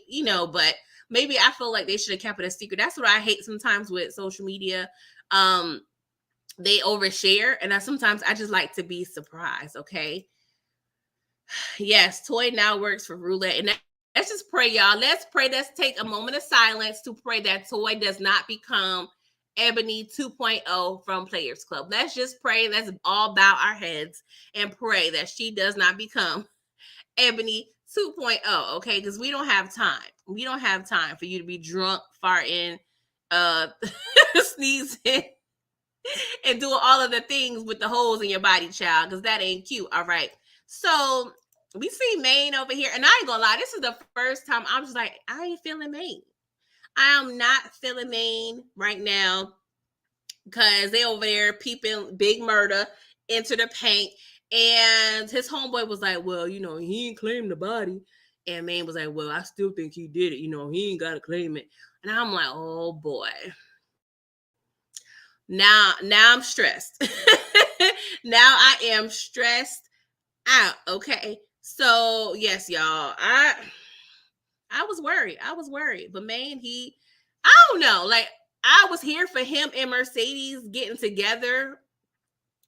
Speaker 1: but maybe I feel like they should have kept it a secret. That's what I hate sometimes with social media. They overshare, and sometimes I just like to be surprised, okay? Yes, Toy now works for Roulette, and let's just pray, y'all. Let's pray. Let's take a moment of silence to pray that Toy does not become Ebony 2.0 from Players Club. Let's just pray. Let's all bow our heads and pray that she does not become Ebony 2.0, okay? Because we don't have time. We don't have time for you to be drunk, farting, sneezing, and doing all of the things with the holes in your body, child, because that ain't cute, all right? So we see Maine over here, and I ain't gonna lie, this is the first time I'm just like, I ain't feeling Maine. I am not feeling Maine right now because they over there peeping Big Murder into the paint, and his homeboy was like, well, he ain't claimed the body, and Maine was like, well, I still think he did it, he ain't gotta claim it. And I'm like, oh boy, now I'm stressed. Now I am stressed out, okay? So yes, y'all, I was worried, but man, I don't know, like, I was here for him and Mercedes getting together,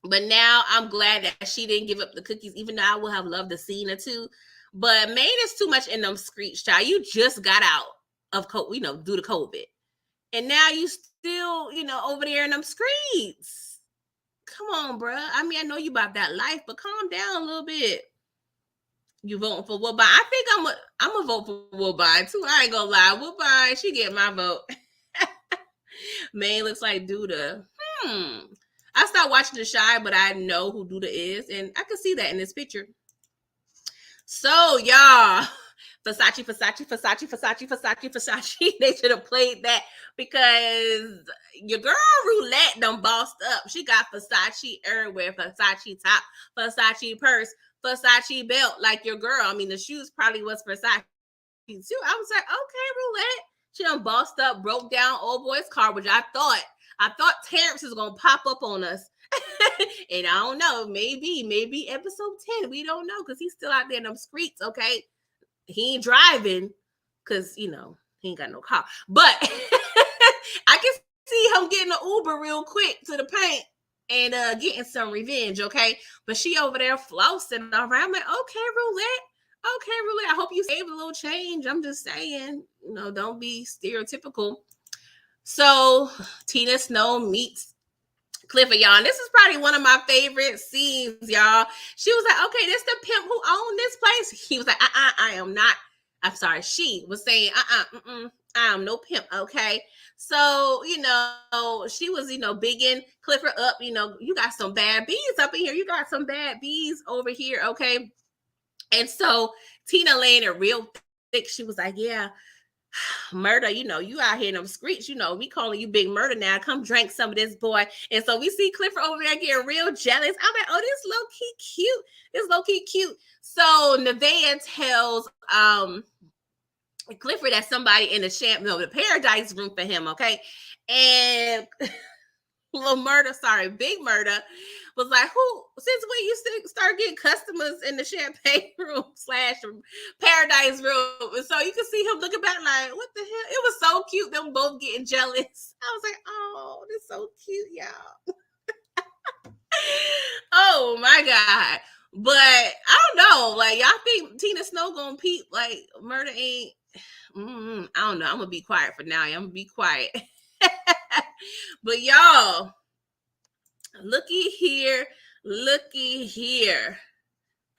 Speaker 1: but now I'm glad that she didn't give up the cookies, even though I would have loved a scene or two. But Maine is too much in them streets, child. You just got out of due to COVID, and now you still, over there in them streets. Come on, bruh. I mean, I know you about that life, but calm down a little bit. You voting for Woodbine? I think I'm a vote for Woodbine too. I ain't gonna lie, Woodbine, she get my vote. Maine looks like Duda. I stopped watching The Shy, but I know who Duda is, and I can see that in this picture. So, y'all, Versace. They should have played that because your girl Roulette done bossed up. She got Versace everywhere, Versace top, Versace purse, Versace belt, like your girl. I mean, the shoes probably was Versace too. I was like, okay, Roulette. She done bossed up, broke down old boy's car, which I thought Terrence is gonna pop up on us. And I don't know, maybe episode 10. We don't know because he's still out there in them streets, okay? He ain't driving because he ain't got no car. But I can see him getting an Uber real quick to the paint and getting some revenge, okay? But she over there flossing around. I'm like, okay, Roulette. I hope you save a little change. I'm just saying, don't be stereotypical. So Tina Snow meets Clifford, y'all. And this is probably one of my favorite scenes, y'all. She was like, okay, this the pimp who owned this place. He was like, I am not. I'm sorry. She was saying, I am no pimp, okay? So, she was, bigging Clifford up. You got some bad bees up in here. You got some bad bees over here, okay? And so Tina laying it real thick. She was like, yeah, Murder, you out here in them streets, we calling you Big Murder now. Come drink some of this, boy. And so we see Clifford over there getting real jealous. I'm like, oh, this low-key cute. So Nevaeh tells Clifford that somebody in the paradise room for him, okay? And Big Murder was like, since when you start getting customers in the champagne room / paradise room? And so you can see him looking back like, what the hell? It was so cute, them both getting jealous. I was like, oh, this is so cute, y'all. Oh my God. But I don't know, like, y'all think Tina Snow gonna peep like Murder ain't? I don't know. I'm gonna be quiet for now. I'm gonna be quiet. But y'all, looky here.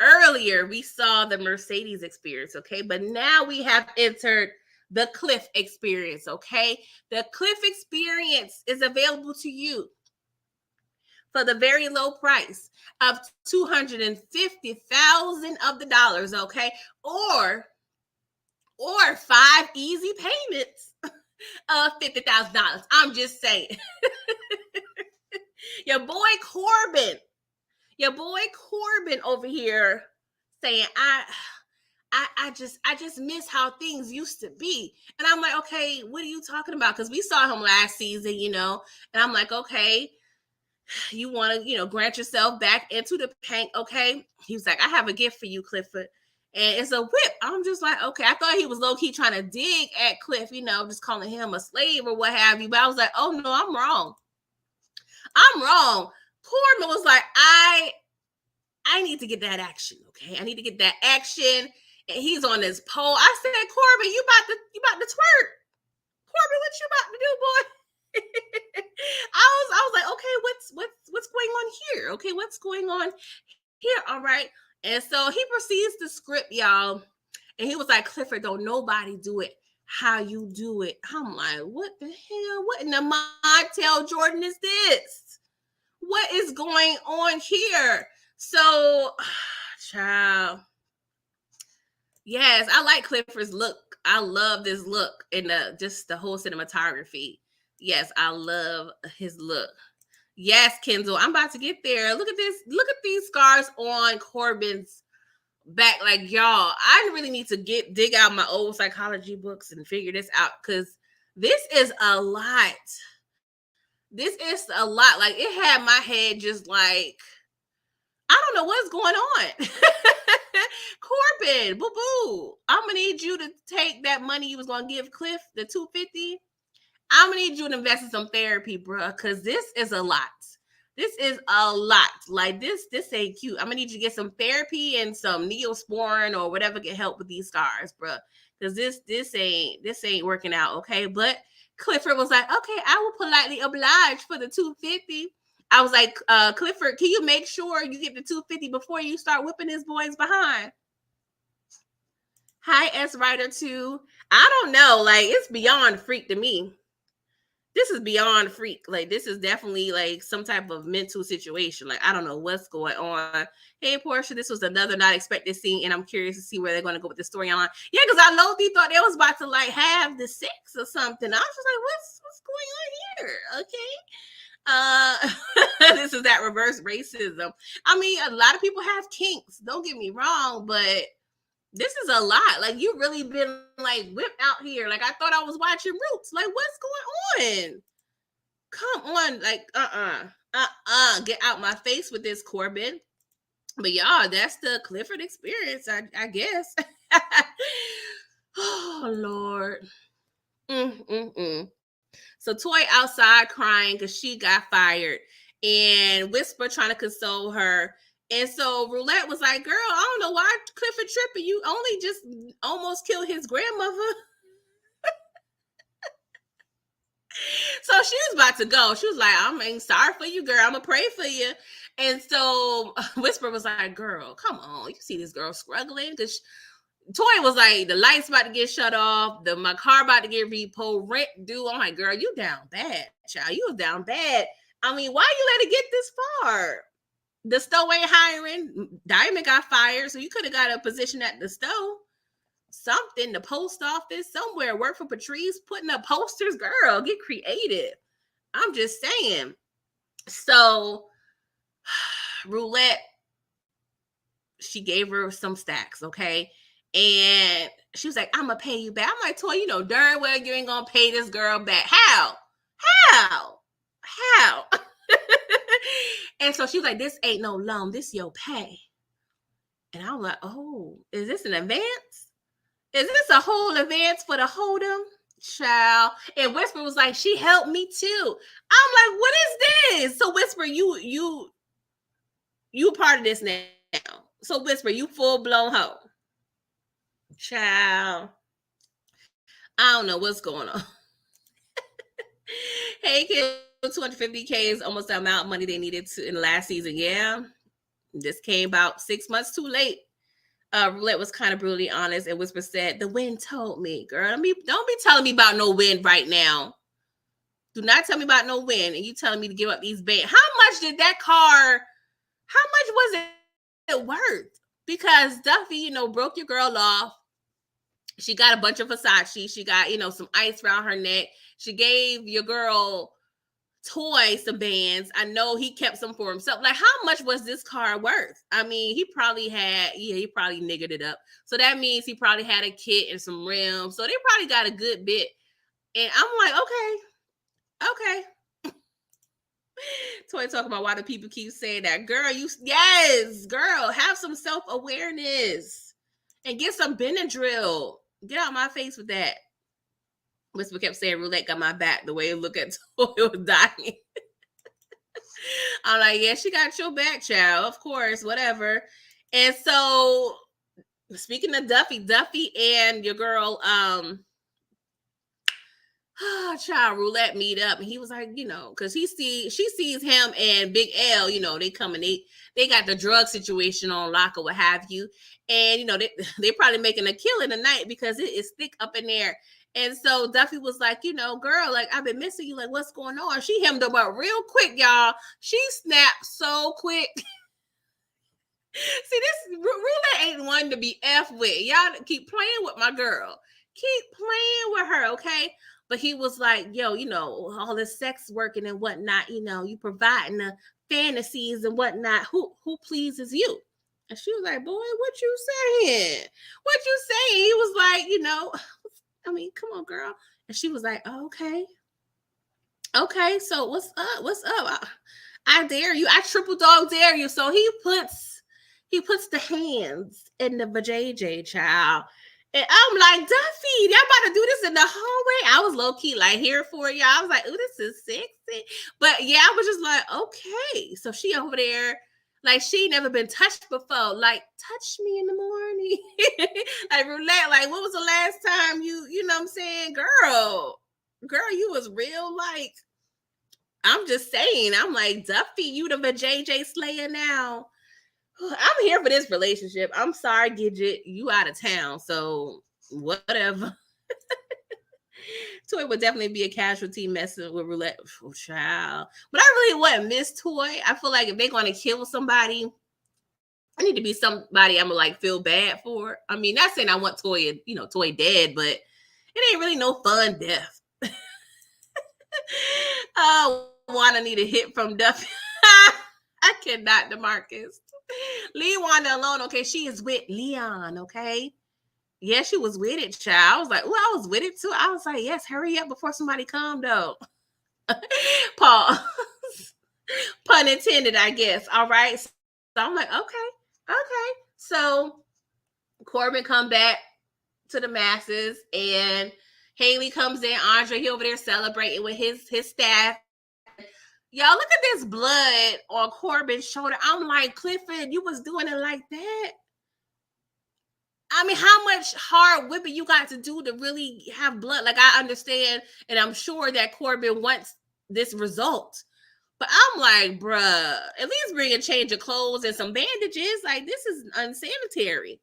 Speaker 1: Earlier, we saw the Mercedes experience, okay? But now we have entered the Cliff experience, okay? The Cliff experience is available to you for the very low price of $250,000 of the dollars, okay? Or 5 easy payments of $50,000. I'm just saying. Your boy Corbin over here saying, I just miss how things used to be. And I'm like, okay, what are you talking about? Because we saw him last season, you know, and I'm like, okay, you want to, you know, grant yourself back into the paint. Okay. He was like, I have a gift for you, Clifford. And it's a whip. I'm just like, okay. I thought he was low key trying to dig at Cliff, you know, just calling him a slave or what have you. But I was like, oh no, I'm wrong. I'm wrong. Corbin was like, I need to get that action. Okay. I need to get that action. And he's on this pole. I said, Corbin, you about to twerk. Corbin, what you about to do, boy? I was like, okay, what's going on here? Okay, what's going on here? All right. And so he proceeds to script, y'all. And he was like, Clifford, don't nobody do it how you do it. I'm like, what the hell? What in the Montel Jordan is this? What is going on here? So, child. Yes, I like Clifford's look. I love this look and just the whole cinematography. Yes, I love his look. Yes, Kendall, I'm about to get there. Look at this. Look at these scars on Corbin's back. Like, y'all, I really need to dig out my old psychology books and figure this out because this is a lot. This is a lot. Like, it had my head just like, I don't know what's going on. Corbin, boo-boo. I'm gonna need you to take that money you was gonna give Cliff, the $250. I'm gonna need you to invest in some therapy, bro, because this is a lot. This is a lot. Like this ain't cute. I'm gonna need you to get some therapy and some Neosporin or whatever can help with these scars, bro. Because this ain't working out, okay? But Clifford was like, okay, I will politely oblige for the $250. I was like, Clifford, can you make sure you get the $250 before you start whipping his boys behind? Hi, S Rider 2. I don't know. Like, it's beyond freak to me. This is beyond freak. Like, this is definitely like some type of mental situation. Like, I don't know what's going on. Hey, Portia, this was another not expected scene, and I'm curious to see where they're going to go with the storyline. Yeah, because I low-key thought they was about to like have the sex or something. I was just like, what's going on here? Okay. This is that reverse racism. I mean, a lot of people have kinks. Don't get me wrong, but this is a lot. Like, you really been like whipped out here. Like, I thought I was watching Roots. Like, what's going on? Come on. Like, get out my face with this, Corbin. But y'all, that's the Clifford experience, I guess. Oh, Lord. So Toy outside crying because she got fired, and Whisper trying to console her. And so Roulette was like, girl, I don't know why Clifford tripping. You only just almost killed his grandmother. So she was about to go. She was like, I'm sorry for you, girl. I'm going to pray for you. And so Whisper was like, girl, come on. You see this girl struggling? Because Toy was like, the light's about to get shut off. My car about to get repo, rent due. I'm like, girl, you down bad, child. You was down bad. I mean, why you let it get this far? The Stowe ain't hiring. Diamond got fired, so you could have got a position at the Stowe. Something, the post office, somewhere. Work for Patrice, putting up posters. Girl, get creative. I'm just saying. So, Roulette, she gave her some stacks, okay? And she was like, I'm going to pay you back. I'm like, Toy, you know darn well you ain't going to pay this girl back. How? And so she was like, this ain't no loan. This your pay. And I'm like, oh, is this an advance? Is this a whole advance for the Hold'em? Child. And Whisper was like, she helped me too. I'm like, what is this? So Whisper, you part of this now. So Whisper, you full-blown hoe. Child. I don't know what's going on. Hey, kid, 250K is almost the amount of money they needed in the last season. Yeah. This came about 6 months too late. Roulette was kind of brutally honest, and Whisper said, the wind told me, girl. Don't be telling me about no wind right now. Do not tell me about no wind, and you telling me to give up these bands. How much did that car, how much was it worth? Because Duffy, broke your girl off. She got a bunch of Versace. She got, some ice around her neck. She gave your girl some bands. I know he kept some for himself. Like, how much was this car worth? I mean, he probably niggered it up. So that means he probably had a kit and some rims. So they probably got a good bit. And I'm like, okay. Toy talking about why the people keep saying that. Girl, girl, have some self-awareness and get some Benadryl. Get out my face with that. Whisper kept saying Roulette got my back. The way it looked at Toy was dying. I'm like, yeah, she got your back, child. Of course, whatever. And so, speaking of Duffy and your girl, child Roulette meet up, and he was like, because she sees him and Big L, they come and they got the drug situation on lock or what have you, and they probably making a killing tonight because it is thick up in there. And so Duffy was like, girl, like, I've been missing you. Like, what's going on? She hemmed him up real quick, y'all. She snapped so quick. See, this Roulette ain't one to be F with. Y'all keep playing with my girl. Keep playing with her, okay? But he was like, yo, all this sex working and whatnot, you providing the fantasies and whatnot. Who pleases you? And she was like, boy, what you saying? What you saying? He was like, I mean, come on, girl. And she was like, oh, okay. Okay, so what's up? What's up? I dare you. I triple dog dare you. So he puts the hands in the vajayjay, child. And I'm like, Duffy, y'all about to do this in the hallway? I was low key like here for y'all. I was like, ooh, this is sexy. But yeah, I was just like, okay. So she over there, like she never been touched before. Like, touch me in the morning. Like Roulette, like what was the last time you know what I'm saying? Girl, you was real like, I'm just saying. I'm like, Duffy, you the vajayjay slayer now. I'm here for this relationship. I'm sorry, Gidget, you out of town, so whatever. Toy would definitely be a casualty messing with Roulette. Oh, child. But I really wouldn't miss Toy. I feel like if they're going to kill somebody, I need to be somebody I'm going to like feel bad for. I mean, not saying I want Toy, Toy dead, but it ain't really no fun death. Wanna need a hit from Duffy. I cannot, DeMarcus. Leave Wanda alone, okay? She is with Leon, okay? Yeah, she was with it, child. I was like, I was with it too. I was like, yes, hurry up before somebody come, though. Pause. Pun intended, I guess. All right. So I'm like, okay. So Corbin come back to the masses, and Haley comes in. Andre, he over there celebrating with his staff. Y'all, look at this blood on Corbin's shoulder. I'm like, Clifford, you was doing it like that? I mean, how much hard whipping you got to do to really have blood? Like, I understand, and I'm sure that Corbin wants this result. But I'm like, bruh, at least bring a change of clothes and some bandages. Like, this is unsanitary.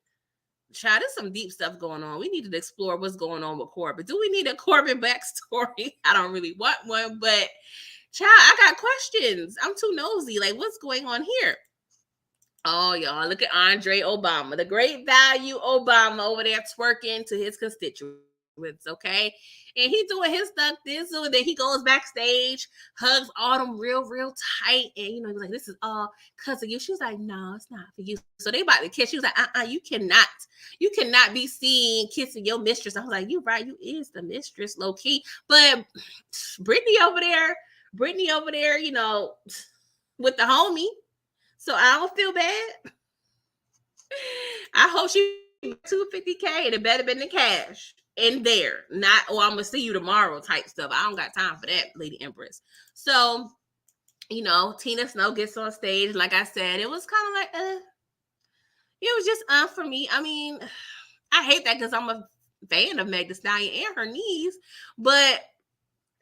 Speaker 1: Child, there's some deep stuff going on. We need to explore what's going on with Corbin. Do we need a Corbin backstory? I don't really want one, but child, I got questions. I'm too nosy. Like, what's going on here? Oh, y'all, look at Andre Obama, the great value Obama over there twerking to his constituents, okay? And he doing his stuff, then he goes backstage, hugs Autumn real tight, and he's like, this is all because of you. She was like, no, it's not for you. So they about to kiss. She was like, you cannot be seen kissing your mistress. I was like, you right, you is the mistress, low key. But Brittany over there, with the homie. So I don't feel bad. I hope she $250K and it better been the cash in there. Not, I'm gonna see you tomorrow type stuff. I don't got time for that, Lady Empress. So, Tina Snow gets on stage. Like I said, it was kind of like, it was just for me. I mean, I hate that because I'm a fan of Meg Thee Stallion and her knees, but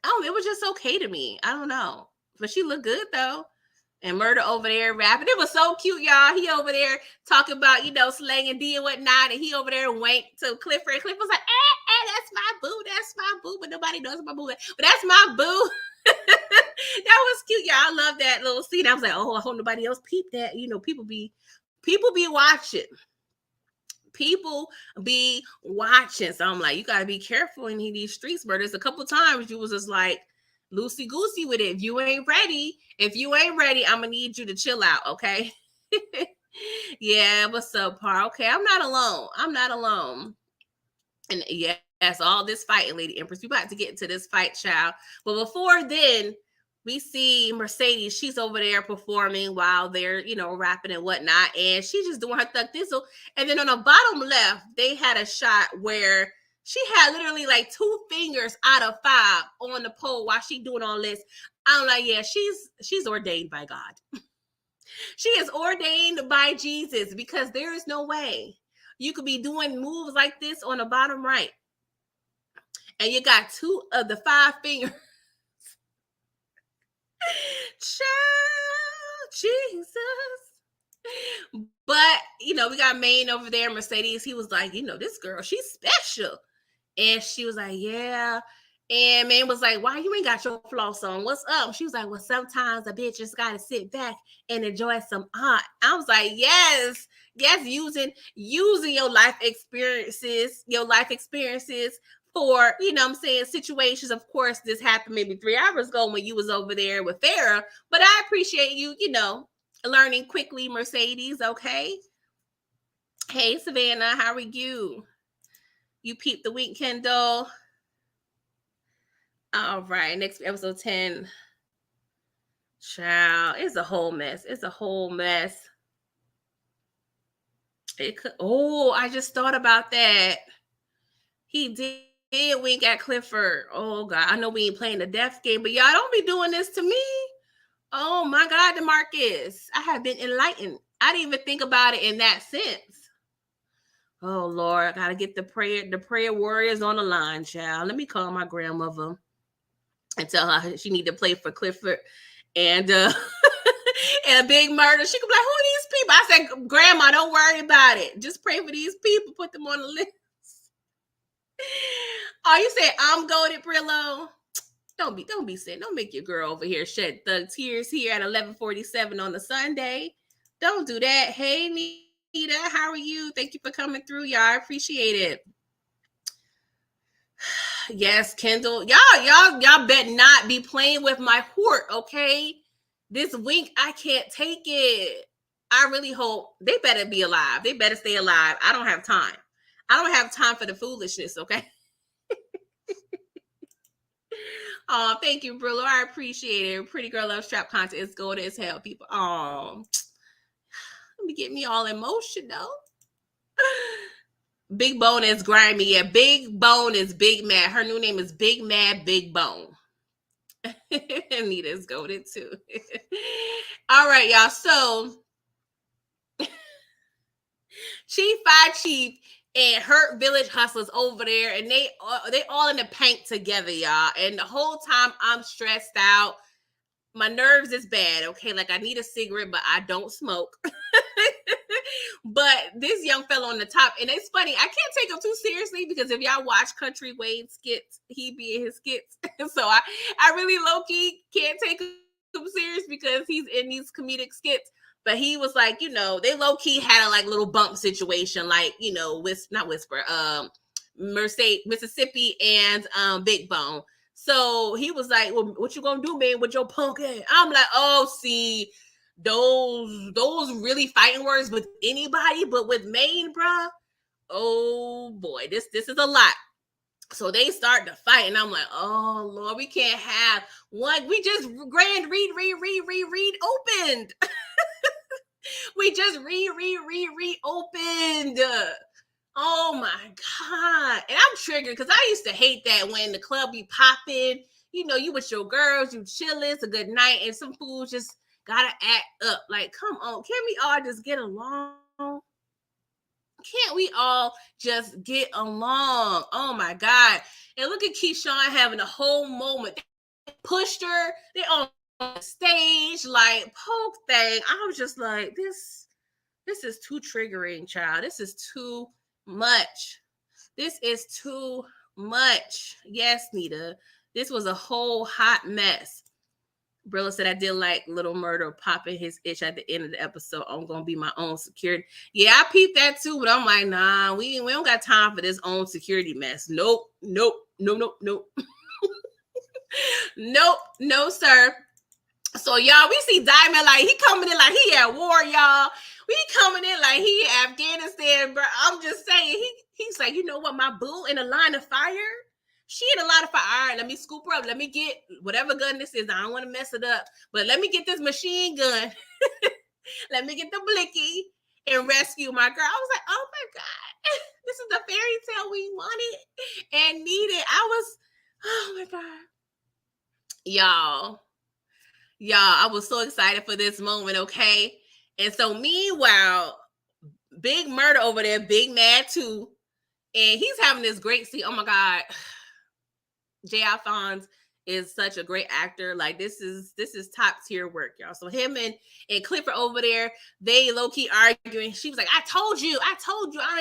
Speaker 1: it was just okay to me. I don't know. But she looked good though. And Murder over there rapping. It was so cute, y'all. He over there talking about, slanging D and whatnot. And he over there wanked to Clifford. Clifford was like, that's my boo. That's my boo. But nobody knows my boo. But that's my boo. That was cute, y'all. I love that little scene. I was like, I hope nobody else peeped that. People be watching. People be watching. So I'm like, you got to be careful in these streets, Murders. A couple times you was just like, loosey goosey with it. If you ain't ready, I'm gonna need you to chill out, okay? Yeah, what's up, Par? Okay, I'm not alone. And yes, all this fighting, Lady Empress. We about to get into this fight, child. But before then, we see Mercedes. She's over there performing while they're, rapping and whatnot. And she's just doing her thug thistle. And then on the bottom left, they had a shot where she had literally like 2 fingers out of 5 on the pole while she doing all this. I'm like, yeah, she's ordained by God. She is ordained by Jesus, because there is no way you could be doing moves like this on the bottom right, and you got 2 of the 5 fingers. Child, Jesus. But, we got Maine over there, Mercedes. He was like, this girl, she's special. And she was like, yeah. And man was like, why you ain't got your floss on? What's up? She was like, well, sometimes a bitch just got to sit back and enjoy some art. I was like, yes, using your life experiences for, situations. Of course, this happened maybe 3 hours ago when you was over there with Farrah, but I appreciate you, learning quickly, Mercedes, okay? Hey, Savannah, how are you? You peeped the week, Kendall. All right, next episode 10. Child, it's a whole mess. It could. Oh, I just thought about that. He did wink at Clifford. Oh God, I know we ain't playing the death game, but y'all don't be doing this to me. Oh my God, DeMarcus, I have been enlightened. I didn't even think about it in that sense. Oh Lord, I gotta get the prayer warriors on the line, child. Let me call my grandmother and tell her she need to play for Clifford and and a big murder. She could be like, who are these people? I said, Grandma, don't worry about it. Just pray for these people. Put them on the list. Oh, you say I'm goated, Brillo? Don't be sick. Don't make your girl over here shed the tears here at 11:47 on the Sunday. Don't do that. Hey, Nita, how are you? Thank you for coming through, y'all. I appreciate it. Yes, Kendall. Y'all bet not be playing with my hort, okay? This wink, I can't take it. I really hope they better be alive. They better stay alive. I don't have time. I don't have time for the foolishness, okay? Oh, thank you, Brillo. I appreciate it. Pretty Girl Love Trap content is good as hell, people. Oh, let me get me all emotional. Big Bone is grimy. Yeah, Big Bone is Big Mad. Her new name is Big Mad Big Bone. Anita's goated too. All right, y'all. So Chief Five Chief and Hurt Village Hustlers over there, and they all in the paint together, y'all. And the whole time I'm stressed out. My nerves is bad, okay? Like I need a cigarette, but I don't smoke. But this young fella on the top, and it's funny, I can't take him too seriously because if y'all watch Country Wayne skits, he be in his skits. So I really low-key can't take him serious because he's in these comedic skits. But he was like, they low-key had a like little bump situation, like, Mississippi and Big Bone. So he was like, well, what you gonna do, man, with your punk ass? I'm like, oh, see, those really fighting words with anybody, but with Maine, bruh, oh boy, this is a lot. So they start to fight, and I'm like, oh Lord, we can't have one. We just reopened. We just reopened. Oh my God. And I'm triggered because I used to hate that when the club be popping. You with your girls, you chilling, it's a good night, and some fools just gotta act up. Like, come on, can't we all just get along? Can't we all just get along? Oh my God. And look at Keyshawn having a whole moment. They pushed her, they on the stage, like poke thing. I was just like, this is too triggering, child. This is too much. This is too much. Yes, Nita. This was a whole hot mess. Brilla said, I did like Little Murder popping his itch at the end of the episode. I'm going to be my own security. Yeah, I peeped that too, but I'm like, nah, we don't got time for this own security mess. Nope. Nope, no, sir. So y'all, we see Diamond like he coming in like he at war, y'all. We coming in like he in Afghanistan, bro. I'm just saying, he's like, you know what, my boo in a line of fire. She in a line of fire. All right, let me scoop her up. Let me get whatever gun this is. I don't want to mess it up, but let me get this machine gun. Let me get the blicky and rescue my girl. I was like, oh my God, this is the fairy tale we wanted and needed. Oh my God, y'all. I was so excited for this moment, okay? And so meanwhile, Big Murder over there, big mad too. And he's having this great scene. Oh my God. J. Alphonse is such a great actor. Like this is top tier work, y'all. So him and Clifford over there, they low key arguing. She was like, I told you, I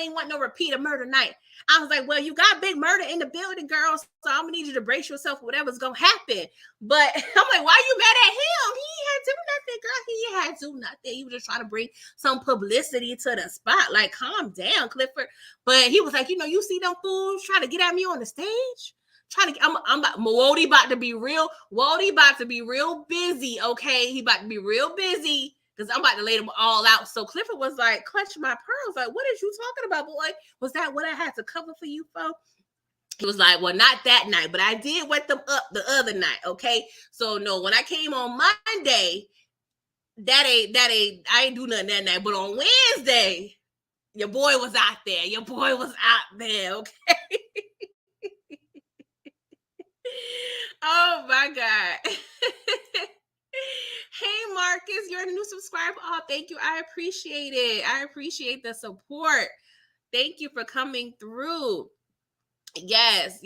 Speaker 1: ain't want no repeat of murder night. I was like, well, you got Big Murder in the building, girl. So I'm gonna need you to brace yourself for whatever's gonna happen. But I'm like, why you mad at him? He ain't do nothing, girl. He had do nothing. He was just trying to bring some publicity to the spot. Like, calm down, Clifford. But he was like, you see them fools trying to get at me on the stage? Trying to, I'm about, Wody about to be real. Wody about to be real busy. Okay, he about to be real busy because I'm about to lay them all out. So Clifford was like, clutch my pearls. Like, what is you talking about, boy? Was that what I had to cover for you, folks? He was like, well, not that night, but I did wet them up the other night. Okay, so no, when I came on Monday, I ain't do nothing that night. But on Wednesday, your boy was out there. Okay. Oh my God. Hey Marcus, you're a new subscriber. Oh, thank you. I appreciate it. I appreciate the support. Thank you for coming through. Yes.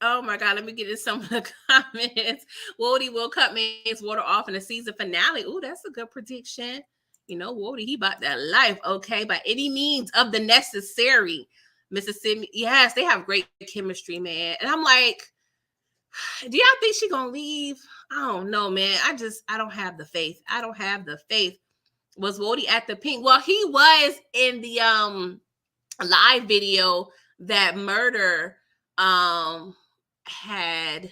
Speaker 1: Oh my God, let me get in some of the comments. Wody will cut man's water off in the season finale. Oh, that's a good prediction. Wody, he bought that life, okay, by any means of the necessary. Mississippi, yes, they have great chemistry, man. And I'm like, do y'all think she gonna leave? I don't know, man. I don't have the faith. Was Wody at the pink? Well, he was in the live video that Murder had.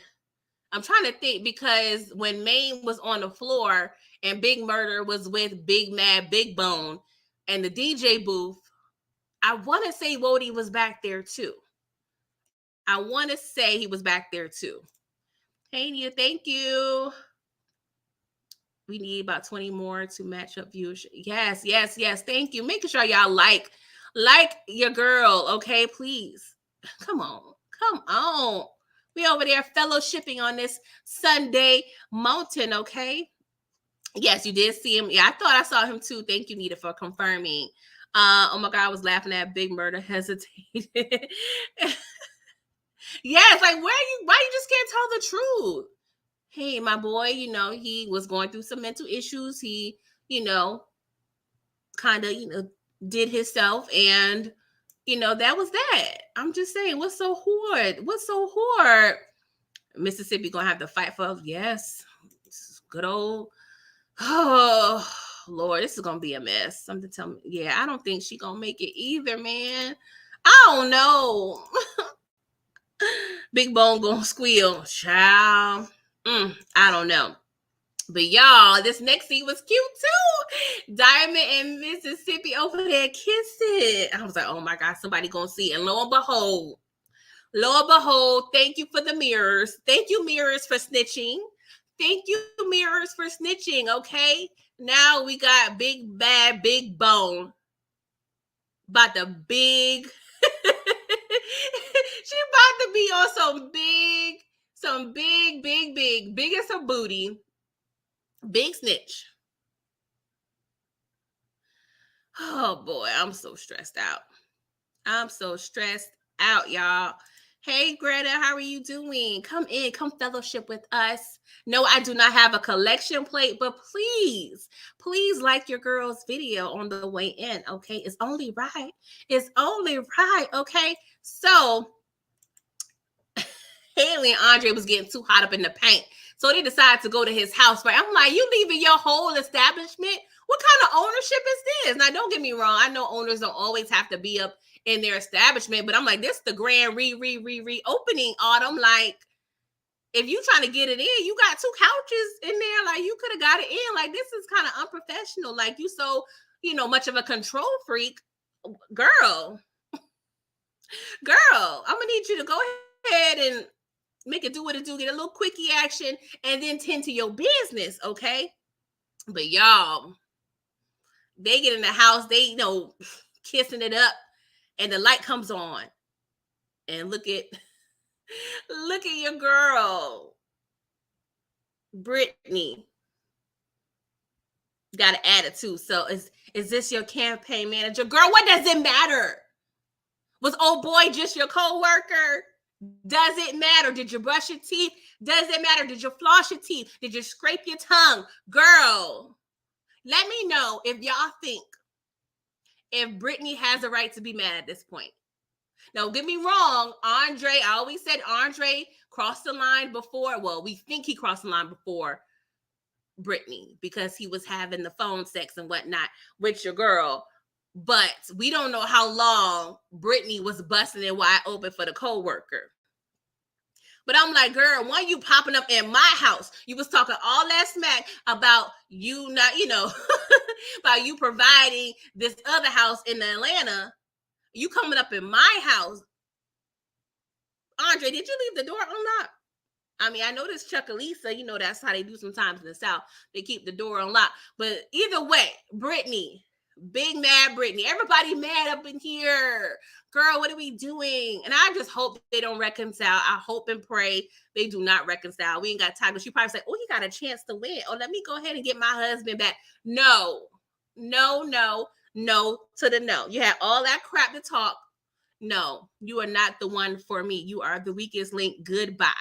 Speaker 1: I'm trying to think because when Maine was on the floor and Big Murder was with Big Mad Big Bone and the DJ booth, I want to say Wody was back there too. Hey, Nia, thank you. We need about 20 more to match up viewership. Yes. Thank you. Making sure y'all like your girl, okay? Please. Come on. We over there fellowshipping on this Sunday mountain, okay? Yes, you did see him. Yeah, I thought I saw him too. Thank you, Nita, for confirming. Oh my God, I was laughing at Big Murder hesitated. Yes, like why you just can't tell the truth? Hey, my boy, he was going through some mental issues. He, kind of, did himself and, that was that. I'm just saying, what's so hard? Mississippi gonna have to fight for, yes, good old, oh, Lord, this is gonna be a mess. Something tell me, yeah, I don't think she gonna make it either, man. I don't know. Big Bone gonna squeal, child. I don't know. But y'all, this next scene was cute too. Diamond and Mississippi over there kissing. I was like, oh my God, somebody gonna see. And lo and behold, thank you for the mirrors. Thank you, mirrors, for snitching. Okay. Now we got Big Bad Big Bone. About the big. She about to be on some big, biggest of booty. Big snitch. Oh boy, I'm so stressed out. Y'all. Hey Greta, how are you doing? Come in, come fellowship with us. No, I do not have a collection plate, but please like your girl's video on the way in, okay? It's only right, okay? So Haley and Andre was getting too hot up in the paint. So they decided to go to his house, right? I'm like, you leaving your whole establishment? What kind of ownership is this? Now, don't get me wrong. I know owners don't always have to be up in their establishment, but I'm like, this is the grand reopening, Autumn. Like, if you trying to get it in, you got 2 couches in there. Like, you could have got it in. Like, this is kind of unprofessional. Like, you so, much of a control freak. Girl, I'm gonna need you to go ahead and make it do what it do, get a little quickie action, and then tend to your business, okay? But y'all, they get in the house, they kissing it up, and the light comes on, and look at your girl, Brittany, got an attitude. So is this your campaign manager, girl? What does it matter? Was old boy just your co-worker? Does it matter? Did you brush your teeth? Does it matter? Did you floss your teeth? Did you scrape your tongue? Girl, let me know if y'all think if Brittany has a right to be mad at this point. Now, don't get me wrong. I always said Andre crossed the line before. Well, we think he crossed the line before Brittany because he was having the phone sex and whatnot with your girl. But we don't know how long Brittany was busting it wide open for the co-worker. But I'm like, girl, why you popping up in my house? You was talking all that smack about you not, about you providing this other house in Atlanta. You coming up in my house. Andre, did you leave the door unlocked? I mean, I know this Chuckalisa, that's how they do sometimes in the South. They keep the door unlocked. But either way, Brittany, big mad Brittany. Everybody mad up in here. Girl, what are we doing? And I just hope they don't reconcile. I hope and pray they do not reconcile. We ain't got time. But she probably said, oh, he got a chance to win. Oh, let me go ahead and get my husband back. No to the no. You had all that crap to talk. No, you are not the one for me. You are the weakest link. Goodbye.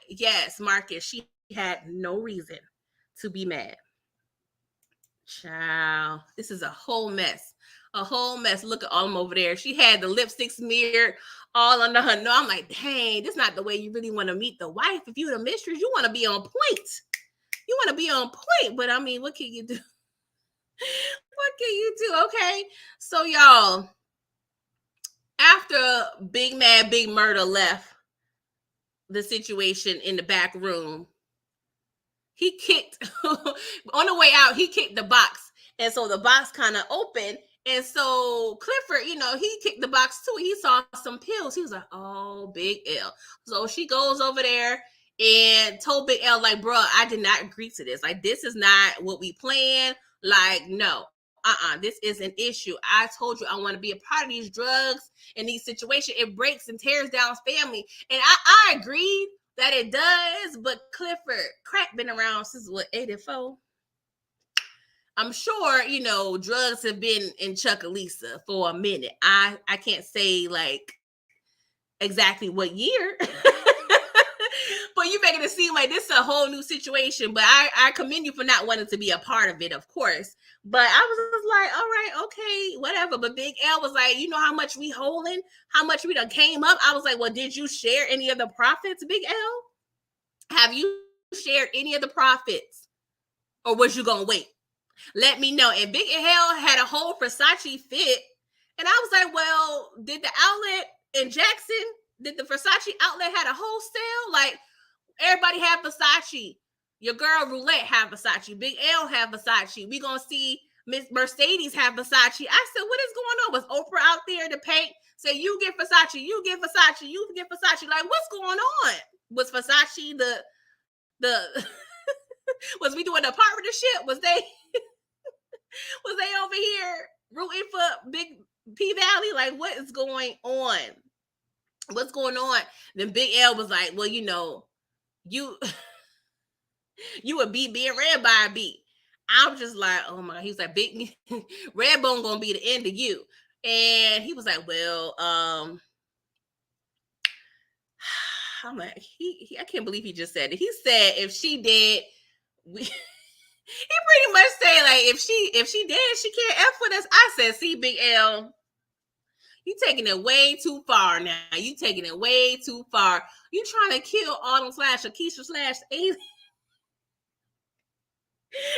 Speaker 1: Yes, Marcus, she had no reason to be mad. Child, this is a whole mess. Look at all them over there. She had the lipstick smeared all under her nose. I'm like, dang, this is not the way you really want to meet the wife. If you're the mistress, you want to be on point. But I mean, what can you do? Okay, so y'all, after Big Mad Big Murder left the situation in the back room, he kicked on the way out, he kicked the box, and so the box kind of opened, and so Clifford, he kicked the box too. He saw some pills. He was like, oh, Big L. So she goes over there and told Big L, like, bro, I did not agree to this. Like, this is not what we planned. Like, no, this is an issue. I told you I want to be a part of these drugs and these situations. It breaks and tears down family. And I agreed that it does, but Clifford, crack been around since 84? I'm sure, drugs have been in Chuckalisa for a minute. I can't say like exactly what year. But you making it seem like this is a whole new situation. But I commend you for not wanting to be a part of it, of course. But I was like, all right, okay, whatever. But Big L was like, you know how much we holding? How much we done came up? I was like, well, did you share any of the profits, Big L? Have you shared any of the profits? Or was you going to wait? Let me know. And Big L had a whole Versace fit. And I was like, well, did the outlet in Jackson, did the Versace outlet had a wholesale? Like, everybody have Versace. Your girl Roulette have Versace. Big L have Versace. We gonna see Miss Mercedes have Versace. I said, what is going on? Was Oprah out there to paint? Say, you get Versace, you get Versace, you get Versace. Like, what's going on? Was Versace the was we doing a partnership? Was they over here rooting for Big P Valley? Like, what is going on? What's going on? Then Big L was like, well, you would beat being red by a beat. I was just like, oh my God. He was like, Big Redbone gonna be the end of you. And he was like, well, I'm like, I can't believe he just said it. He said if she did, he pretty much said like if she did, she can't F with us. I said, see, Big L, you taking it way too far now. You taking it way too far. You trying to kill Autumn / Akeisha / Alien.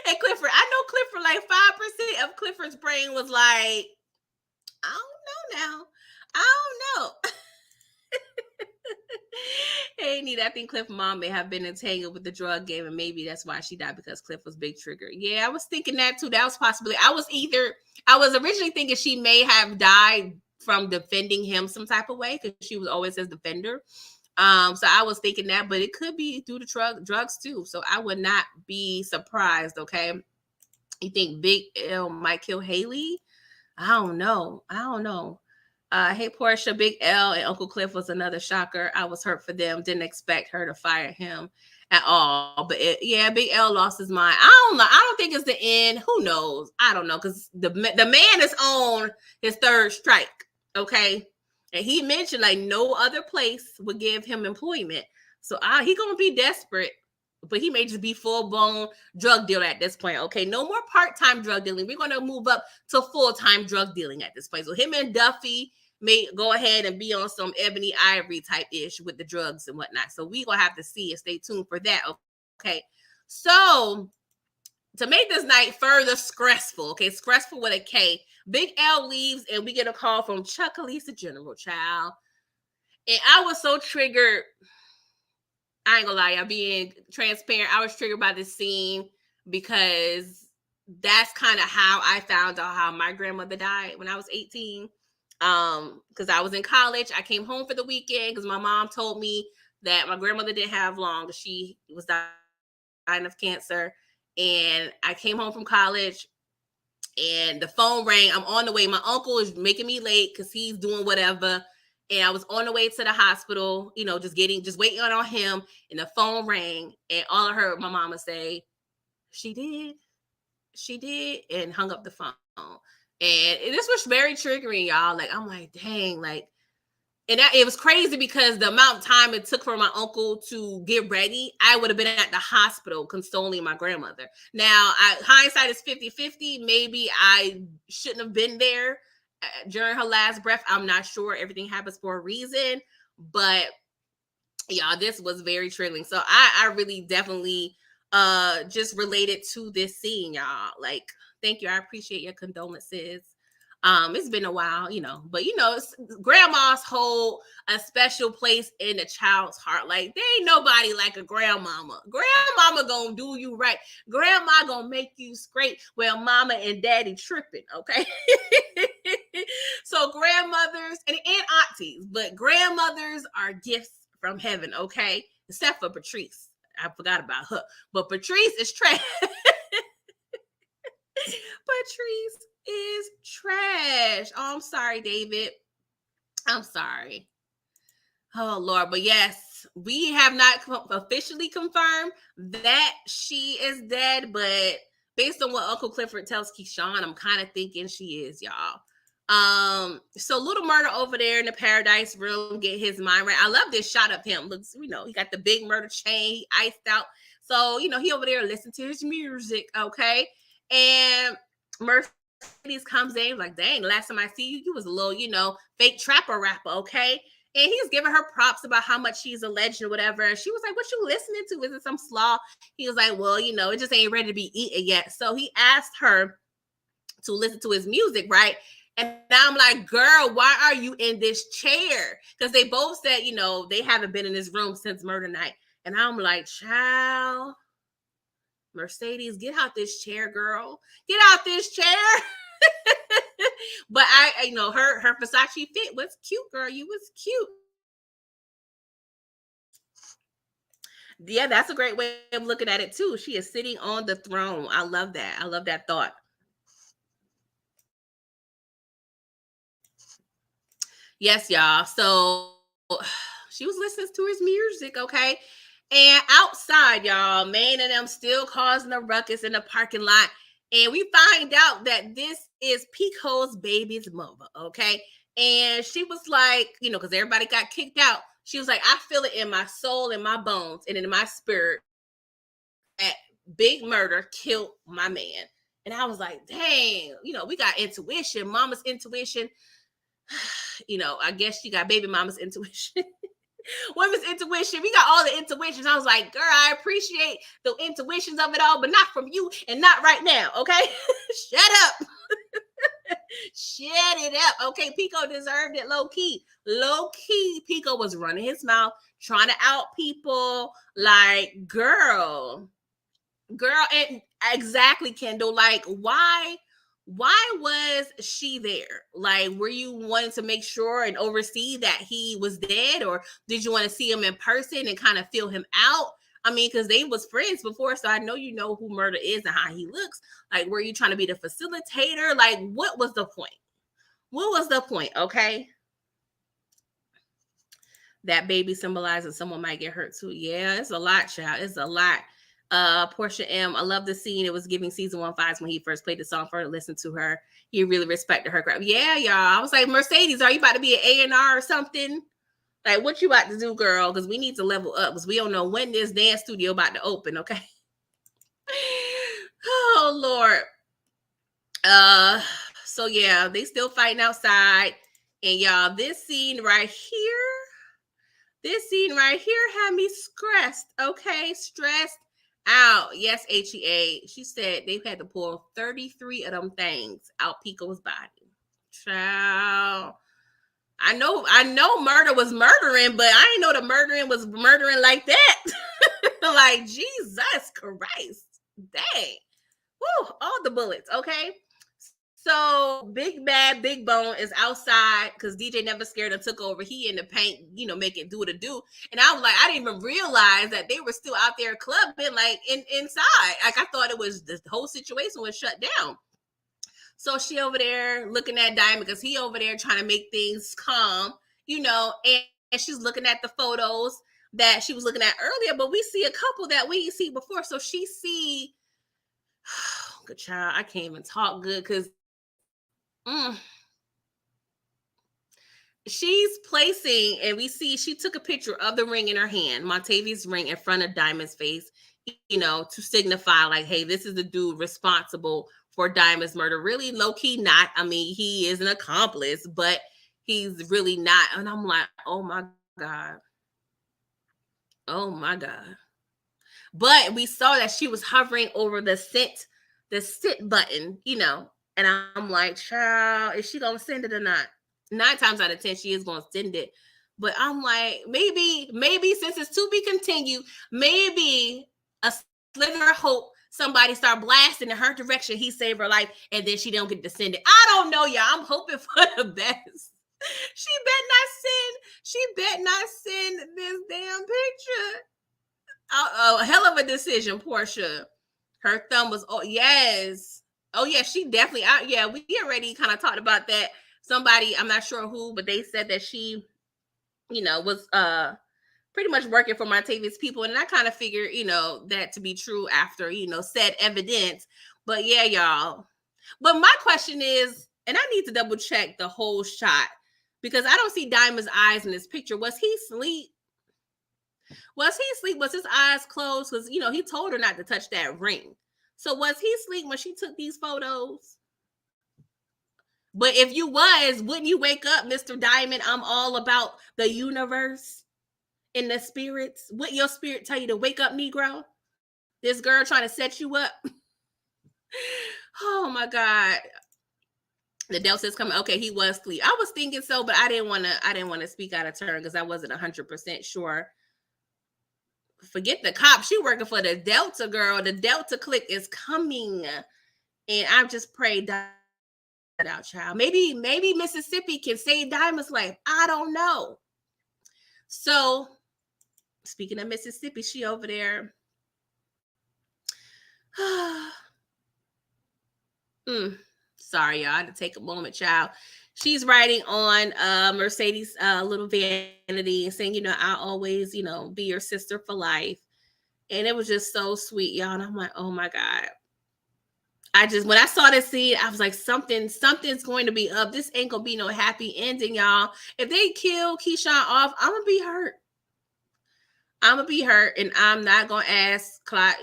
Speaker 1: And Clifford, I know Clifford, like 5% of Clifford's brain was like, I don't know now. I don't know. Hey, Nita, I think Cliff mom may have been entangled with the drug game, and maybe that's why she died because Cliff was big trigger. Yeah, I was thinking that too. That was possibly. I was originally thinking she may have died from defending him some type of way because she was always his defender. So I was thinking that, but it could be due to drugs too. So I would not be surprised. Okay, you think Big L might kill Haley? I don't know. Hey Portia, Big L and Uncle Cliff was another shocker. I was hurt for them. Didn't expect her to fire him at all. But yeah, Big L lost his mind. I don't know. I don't think it's the end. Who knows? I don't know because the man is on his third strike. Okay, and he mentioned like no other place would give him employment. So he gonna be desperate. But he may just be full-blown drug dealer at this point. Okay, no more part-time drug dealing. We're going to move up to full-time drug dealing at this point. So him and Duffy may go ahead and be on some Ebony Ivory type ish with the drugs and whatnot. So we're going to have to see and stay tuned for that. Okay, so to make this night further stressful, okay, stressful with a K, Big L leaves and we get a call from Chuck Elisa General Child. And I was so triggered. I ain't gonna lie, y'all, being transparent, I was triggered by this scene because that's kind of how I found out how my grandmother died when I was 18. Because I was in college. I came home for the weekend because my mom told me that my grandmother didn't have long. She was dying of cancer. And I came home from college and the phone rang. I'm on the way. My uncle is making me late because he's doing whatever. And I was on the way to the hospital, just waiting on him. And the phone rang. And all I heard my mama say, she did, and hung up the phone. And this was very triggering, y'all. Like, I'm like, dang, like, and it was crazy because the amount of time it took for my uncle to get ready, I would have been at the hospital consoling my grandmother. Now, hindsight is 50-50. Maybe I shouldn't have been there during her last breath. I'm not sure. Everything happens for a reason. But, y'all, this was very triggering. So I really definitely just related to this scene, y'all. Like, thank you. I appreciate your condolences. It's been a while, but grandmas hold a special place in the child's heart. Like, there ain't nobody like a grandmama. Grandmama gonna do you right. Grandma gonna make you straight where mama and daddy tripping, okay? So grandmothers and aunties, but grandmothers are gifts from heaven, okay? Except for Patrice. I forgot about her. But Patrice is trash. Patrice is trash. Oh, I'm sorry, David. I'm sorry. Oh, Lord. But yes, we have not officially confirmed that she is dead. But based on what Uncle Clifford tells Keyshawn, I'm kind of thinking she is, y'all. So Little Murder over there in the Paradise Room, get his mind right. I love this shot of him. Looks, he got the big murder chain, he iced out. So, he over there listening to his music, okay? And Mercedes comes in like, dang, last time I see you, you was a little, fake trapper rapper, okay? And he's giving her props about how much she's a legend or whatever. And she was like, what you listening to? Is it some slaw? He was like, well, it just ain't ready to be eaten yet. So he asked her to listen to his music, right? And I'm like, girl, why are you in this chair? Because they both said, they haven't been in this room since murder night. And I'm like, child, Mercedes, get out this chair, girl. Get out this chair. But her Versace fit was cute, girl. You was cute. Yeah, that's a great way of looking at it too. She is sitting on the throne. I love that. I love that thought. Yes, y'all. So she was listening to his music, okay? And outside, y'all, man and them still causing a ruckus in the parking lot. And we find out that this is Pico's baby's mother, okay? And she was like, because everybody got kicked out. She was like, I feel it in my soul, in my bones, and in my spirit that Big Murder killed my man. And I was like, dang, we got intuition, mama's intuition. I guess she got baby mama's intuition. Women's intuition. We got all the intuitions. I was like, girl, I appreciate the intuitions of it all, but not from you and not right now, okay? Shut up. Shut it up. Okay, Pico deserved it low key. Low key, Pico was running his mouth, trying to out people. Like, girl, and exactly, Kendall. Like, why was she there? Like, were you wanting to make sure and oversee that he was dead, or did you want to see him in person and kind of feel him out? I mean, because they was friends before, so I know you know who Murder is and how he looks. Like, were you trying to be the facilitator? Like, what was the point? What was the point? Okay. That baby symbolizes someone might get hurt too. Yeah, it's a lot, child. It's a lot. Portia M, I love the scene. It was giving season 1 vibes when he first played the song for her to listen to her. He really respected her. Yeah, y'all. I was like, Mercedes, are you about to be an A&R or something? Like, what you about to do, girl? Because we need to level up, because we don't know when this dance studio about to open, okay? Oh, Lord. So yeah, they still fighting outside. And y'all, this scene right here had me stressed, okay? Stressed out. Yes, HEA. She said they've had to pull 33 of them things out Pico's body. Child. I know murder was murdering, but I didn't know the murdering was murdering like that. Like, Jesus Christ. Dang. Woo, all the bullets, okay? So Big Bad Big Bone is outside because DJ Never Scared and took over. He in the paint, making do to do. And I was like, I didn't even realize that they were still out there clubbing, like inside. Like, I thought it was the whole situation was shut down. So she over there looking at Diamond because he over there trying to make things calm, and she's looking at the photos that she was looking at earlier. But we see a couple that we didn't see before. So she see, good child, I can't even talk good because she's placing, and we see she took a picture of the ring in her hand, Montavious ring, in front of Diamond's face, to signify like, hey, this is the dude responsible for Diamond's murder. Really low key not. I mean, he is an accomplice, but he's really not. And I'm like, oh my God. Oh my God. But we saw that she was hovering over the sit button, and I'm like, child, is she gonna send it or not? 9 times out of 10, she is gonna send it. But I'm like, maybe since it's to be continued, maybe a sliver of hope somebody start blasting in her direction, he saved her life, and then she don't get to send it. I don't know, y'all. I'm hoping for the best. She bet not send this damn picture. A hell of a decision, Portia. Her thumb was, oh yes. Oh yeah, she definitely out. Yeah, we already kind of talked about that. Somebody, I'm not sure who, but they said that she, was pretty much working for Montavious people. And I kind of figured, that to be true after, said evidence. But yeah, y'all. But my question is, and I need to double check the whole shot because I don't see Diamond's eyes in this picture. Was he asleep? Was he asleep? Was his eyes closed? Because, he told her not to touch that ring. So was he asleep when she took these photos? But if you was, wouldn't you wake up, Mr. Diamond? I'm all about the universe and the spirits. Wouldn't your spirit tell you to wake up, Negro? This girl trying to set you up. Oh my God. The Delta's coming. Okay, he was asleep. I was thinking so, but I didn't want to speak out of turn because I wasn't 100% sure. Forget the cop. She working for the Delta, girl. The Delta clique is coming. And I just prayed that out, child. Maybe Mississippi can save Diamond's life. I don't know. So, speaking of Mississippi, she over there. Sorry, y'all. I had to take a moment, child. She's writing on Mercedes' little vanity and saying, I'll always, be your sister for life. And it was just so sweet, y'all. And I'm like, oh my God. When I saw this scene, I was like, something's going to be up. This ain't gonna be no happy ending, y'all. If they kill Keyshawn off, I'm gonna be hurt. And I'm not gonna ask Clyde,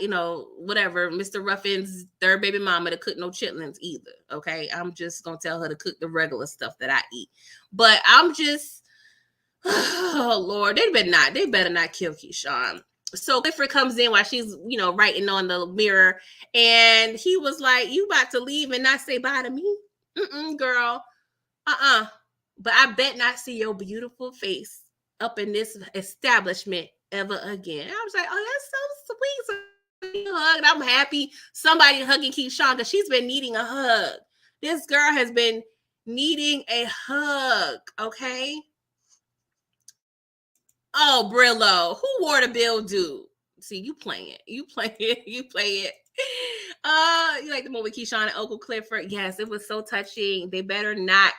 Speaker 1: whatever, Mr. Ruffin's third baby mama to cook no chitlins either. Okay, I'm just gonna tell her to cook the regular stuff that I eat. But I'm just, oh Lord, they better not kill Keyshawn. So Clifford comes in while she's, writing on the mirror, and he was like, "You about to leave and not say bye to me?" Girl. But I bet not see your beautiful face up in this establishment ever again. I was like, oh, that's so sweet. So you hugged. I'm happy somebody hugging Keyshawn because she's been needing a hug. This girl has been needing a hug. Okay. Oh, Brillo, who wore the bill, dude? See, you play it. You play it. You play it. You like the movie Keyshawn and Uncle Clifford? Yes, it was so touching. They better not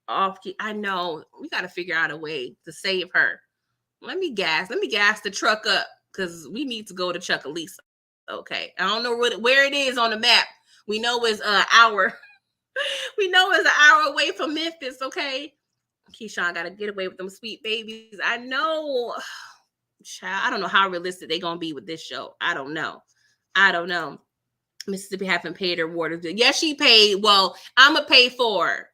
Speaker 1: off. I know. We got to figure out a way to save her. Let me gas the truck up because we need to go to Chuckalisa. Okay. I don't know where it is on the map. We know it's an hour. We know it's an hour away from Memphis. Okay. Keyshawn got to get away with them sweet babies. I know. Child, I don't know how realistic they're going to be with this show. I don't know. Mississippi haven't paid her water bill. Yes, she paid. Well, I'm going to pay for her.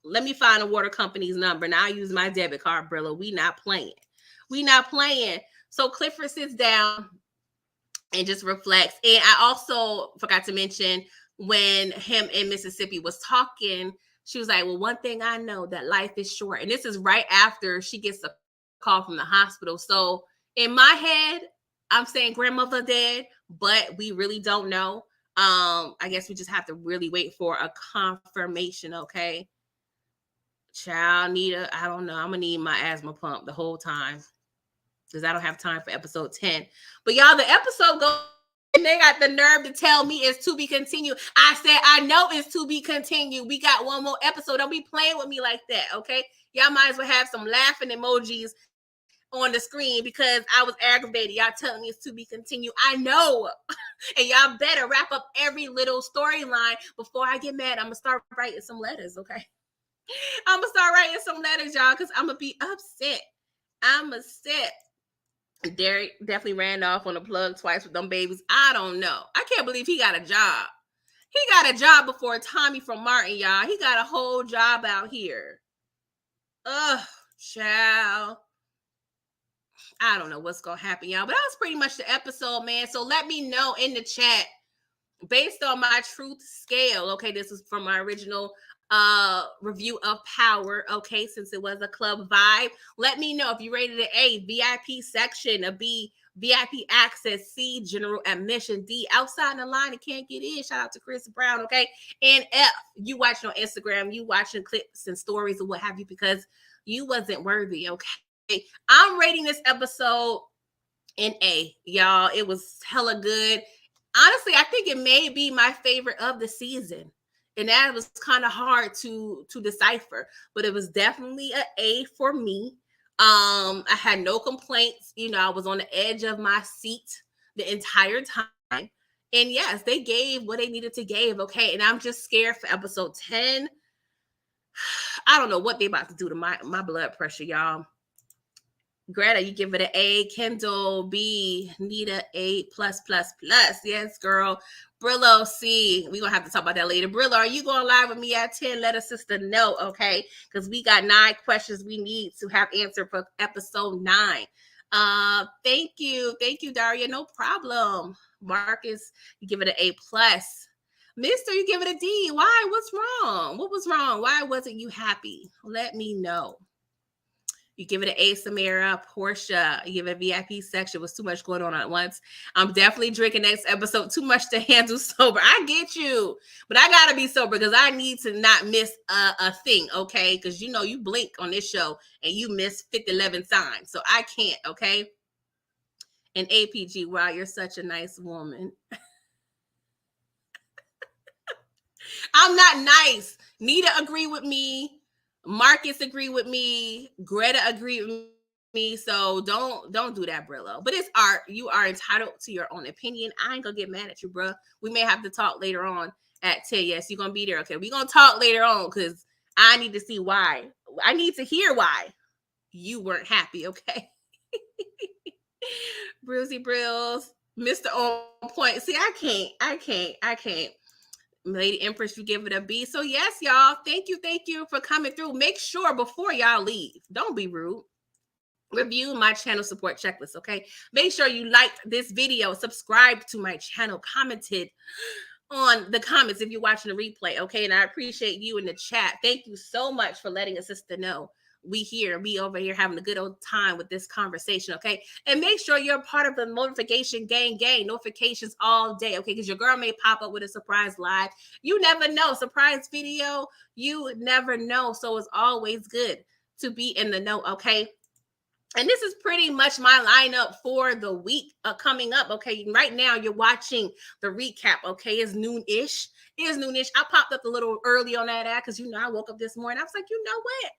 Speaker 1: Let me find a water company's number. Now I use my debit card, Brillo. We not playing. So Clifford sits down and just reflects. And I also forgot to mention when him and Mississippi was talking, she was like, well, one thing I know, that life is short. And this is right after she gets a call from the hospital. So in my head, I'm saying grandmother dead, but we really don't know. I guess we just have to really wait for a confirmation, okay? Child, I don't know. I'm gonna need my asthma pump the whole time because I don't have time for episode 10. But y'all, the episode goes and they got the nerve to tell me it's to be continued. I said, I know it's to be continued. We got one more episode. Don't be playing with me like that, okay? Y'all might as well have some laughing emojis on the screen because I was aggravated. Y'all telling me it's to be continued. I know. And y'all better wrap up every little storyline before I get mad. I'm going to start writing some letters, okay? I'm going to start writing some letters, y'all, because I'm going to be upset. I'm upset. Derek definitely ran off on the plug twice with them babies. I don't know. I can't believe he got a job. He got a job before Tommy from Martin, y'all. He got a whole job out here. Ugh, child. I don't know what's going to happen, y'all. But that was pretty much the episode, man. So let me know in the chat, based on my truth scale. Okay, this is from my original review of Power. Okay, since it was a club vibe, let me know if you rated it A, VIP section, a B, VIP access, C, general admission, D, outside the line and can't get in. Shout out to Chris Brown. Okay, and F, you watching on Instagram, you watching clips and stories or what have you because you wasn't worthy. Okay, I'm rating this episode an A, y'all. It was hella good. Honestly, I think it may be my favorite of the season. And that was kind of hard to decipher, but it was definitely an A for me. I had no complaints. You know, I was on the edge of my seat the entire time. And yes, they gave what they needed to give. Okay. And I'm just scared for episode 10. I don't know what they about to do to my blood pressure, y'all. Greta, you give it an A. Kendall, B. Nita, A+++. Yes, girl. Brillo, C. We're going to have to talk about that later. Brillo, are you going live with me at 10? Let a sister know, okay? Because we got 9 questions we need to have answered for episode 9. Thank you. Thank you, Daria. No problem. Marcus, you give it an A+. Mister, you give it a D. Why? What's wrong? What was wrong? Why wasn't you happy? Let me know. You give it an A, Samara. Portia, you give it a VIP section. It was too much going on at once. I'm definitely drinking next episode. Too much to handle sober. I get you. But I got to be sober because I need to not miss a thing, okay? Because, you know, you blink on this show and you miss 50-11 signs. So I can't, okay? And APG, wow, you're such a nice woman. I'm not nice. Nita agree with me. Marcus agree with me. Greta agree with me. So don't do that, Brillo. But it's art. You are entitled to your own opinion. I ain't gonna get mad at you, bro. We may have to talk later on at 10. Yes, you're gonna be there. Okay, we're gonna talk later on because I need to see why. I need to hear why you weren't happy, okay? Brucey Brills, Mr. On Point. See, I can't. Lady Empress, you give it a B. So yes, y'all, thank you for coming through. Make sure before y'all leave, don't be rude. Review my channel support checklist, okay? Make sure you liked this video, subscribe to my channel, commented on the comments if you're watching the replay, okay? And I appreciate you in the chat. Thank you so much for letting a sister know we over here having a good old time with this conversation, okay? And make sure you're part of the notification gang, notifications all day, okay? Because your girl may pop up with a surprise live. You never know. Surprise video, you never know. So it's always good to be in the know, okay? And this is pretty much my lineup for the week coming up. Okay, right now you're watching the recap. Okay, it's noon-ish. I popped up a little early on that ad because I woke up this morning. I was like, you know what?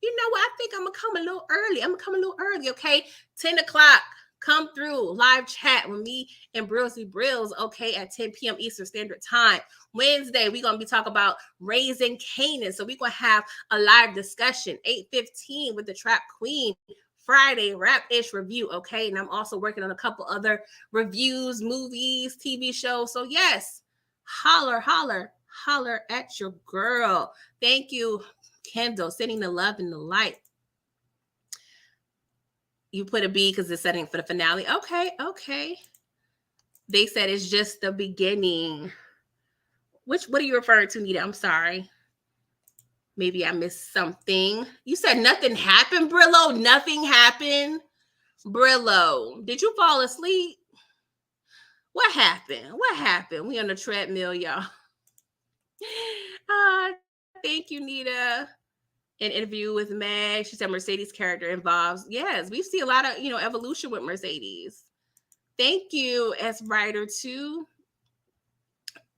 Speaker 1: I think I'm gonna come a little early. Okay, 10 o'clock. Come through live chat with me and Brillsy Brills. Okay, at 10 p.m. Eastern Standard Time. Wednesday, we're gonna be talking about raising Canaan. So we're gonna have a live discussion 8:15 with the Trap Queen. Friday, rap-ish review, okay? And I'm also working on a couple other reviews, movies, TV shows. So yes, holler at your girl. Thank you, Kendall, sending the love and the light. You put a B because it's setting for the finale. Okay. They said it's just the beginning. What are you referring to, Nita? I'm sorry. Maybe I missed something. You said nothing happened, Brillo? Nothing happened? Brillo, did you fall asleep? What happened? We on the treadmill, y'all. Thank you, Nita. An interview with Meg. She said Mercedes' character involves. Yes, we see a lot of evolution with Mercedes. Thank you, S. Writer too.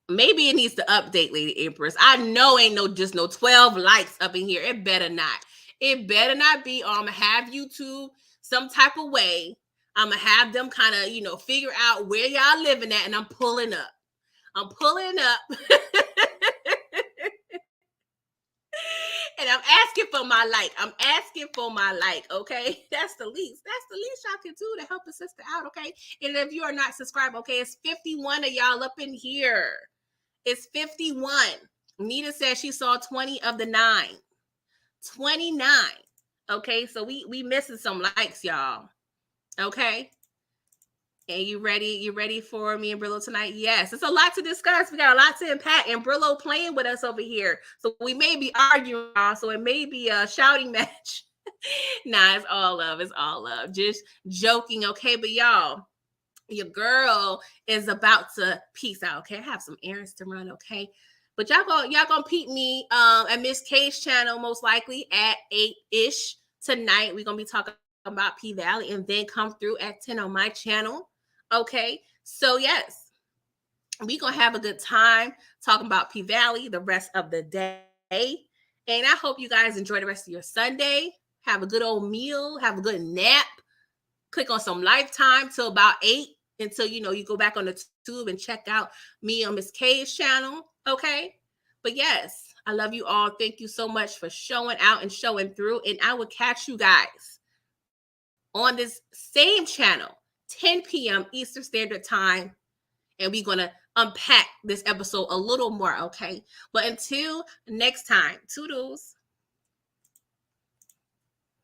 Speaker 1: Maybe it needs to update, Lady Empress. I know ain't just no 12 likes up in here. It better not. It better not be. Or I'm gonna have YouTube some type of way. I'm gonna have them kind of figure out where y'all living at, and I'm pulling up. And I'm asking for my like. Okay, that's the least y'all can do to help a sister out. Okay, and if you are not subscribed, okay, it's 51 of y'all up in here. It's 51. Nita said she saw 20 of the 9. 29. Okay, so we missing some likes, y'all. Okay. And you ready for me and Brillo tonight? Yes, it's a lot to discuss. We got a lot to unpack, and Brillo playing with us over here. So we may be arguing, so it may be a shouting match. Nah, it's all love. Just joking, okay? But y'all, your girl is about to peace out, okay? I have some errands to run, okay? But y'all gonna peep me at Miss K's channel most likely at 8-ish tonight. We're gonna be talking about P Valley, and then come through at 10 on my channel. Okay, so yes, we gonna have a good time talking about P Valley the rest of the day. And I hope you guys enjoy the rest of your Sunday. Have a good old meal, have a good nap. Click on some Lifetime till about 8 until you go back on the tube and check out me on Miss K's channel. Okay, but yes, I love you all. Thank you so much for showing out and showing through. And I will catch you guys on this same channel, 10 p.m. Eastern Standard Time. And we're going to unpack this episode a little more, okay? But until next time, toodles.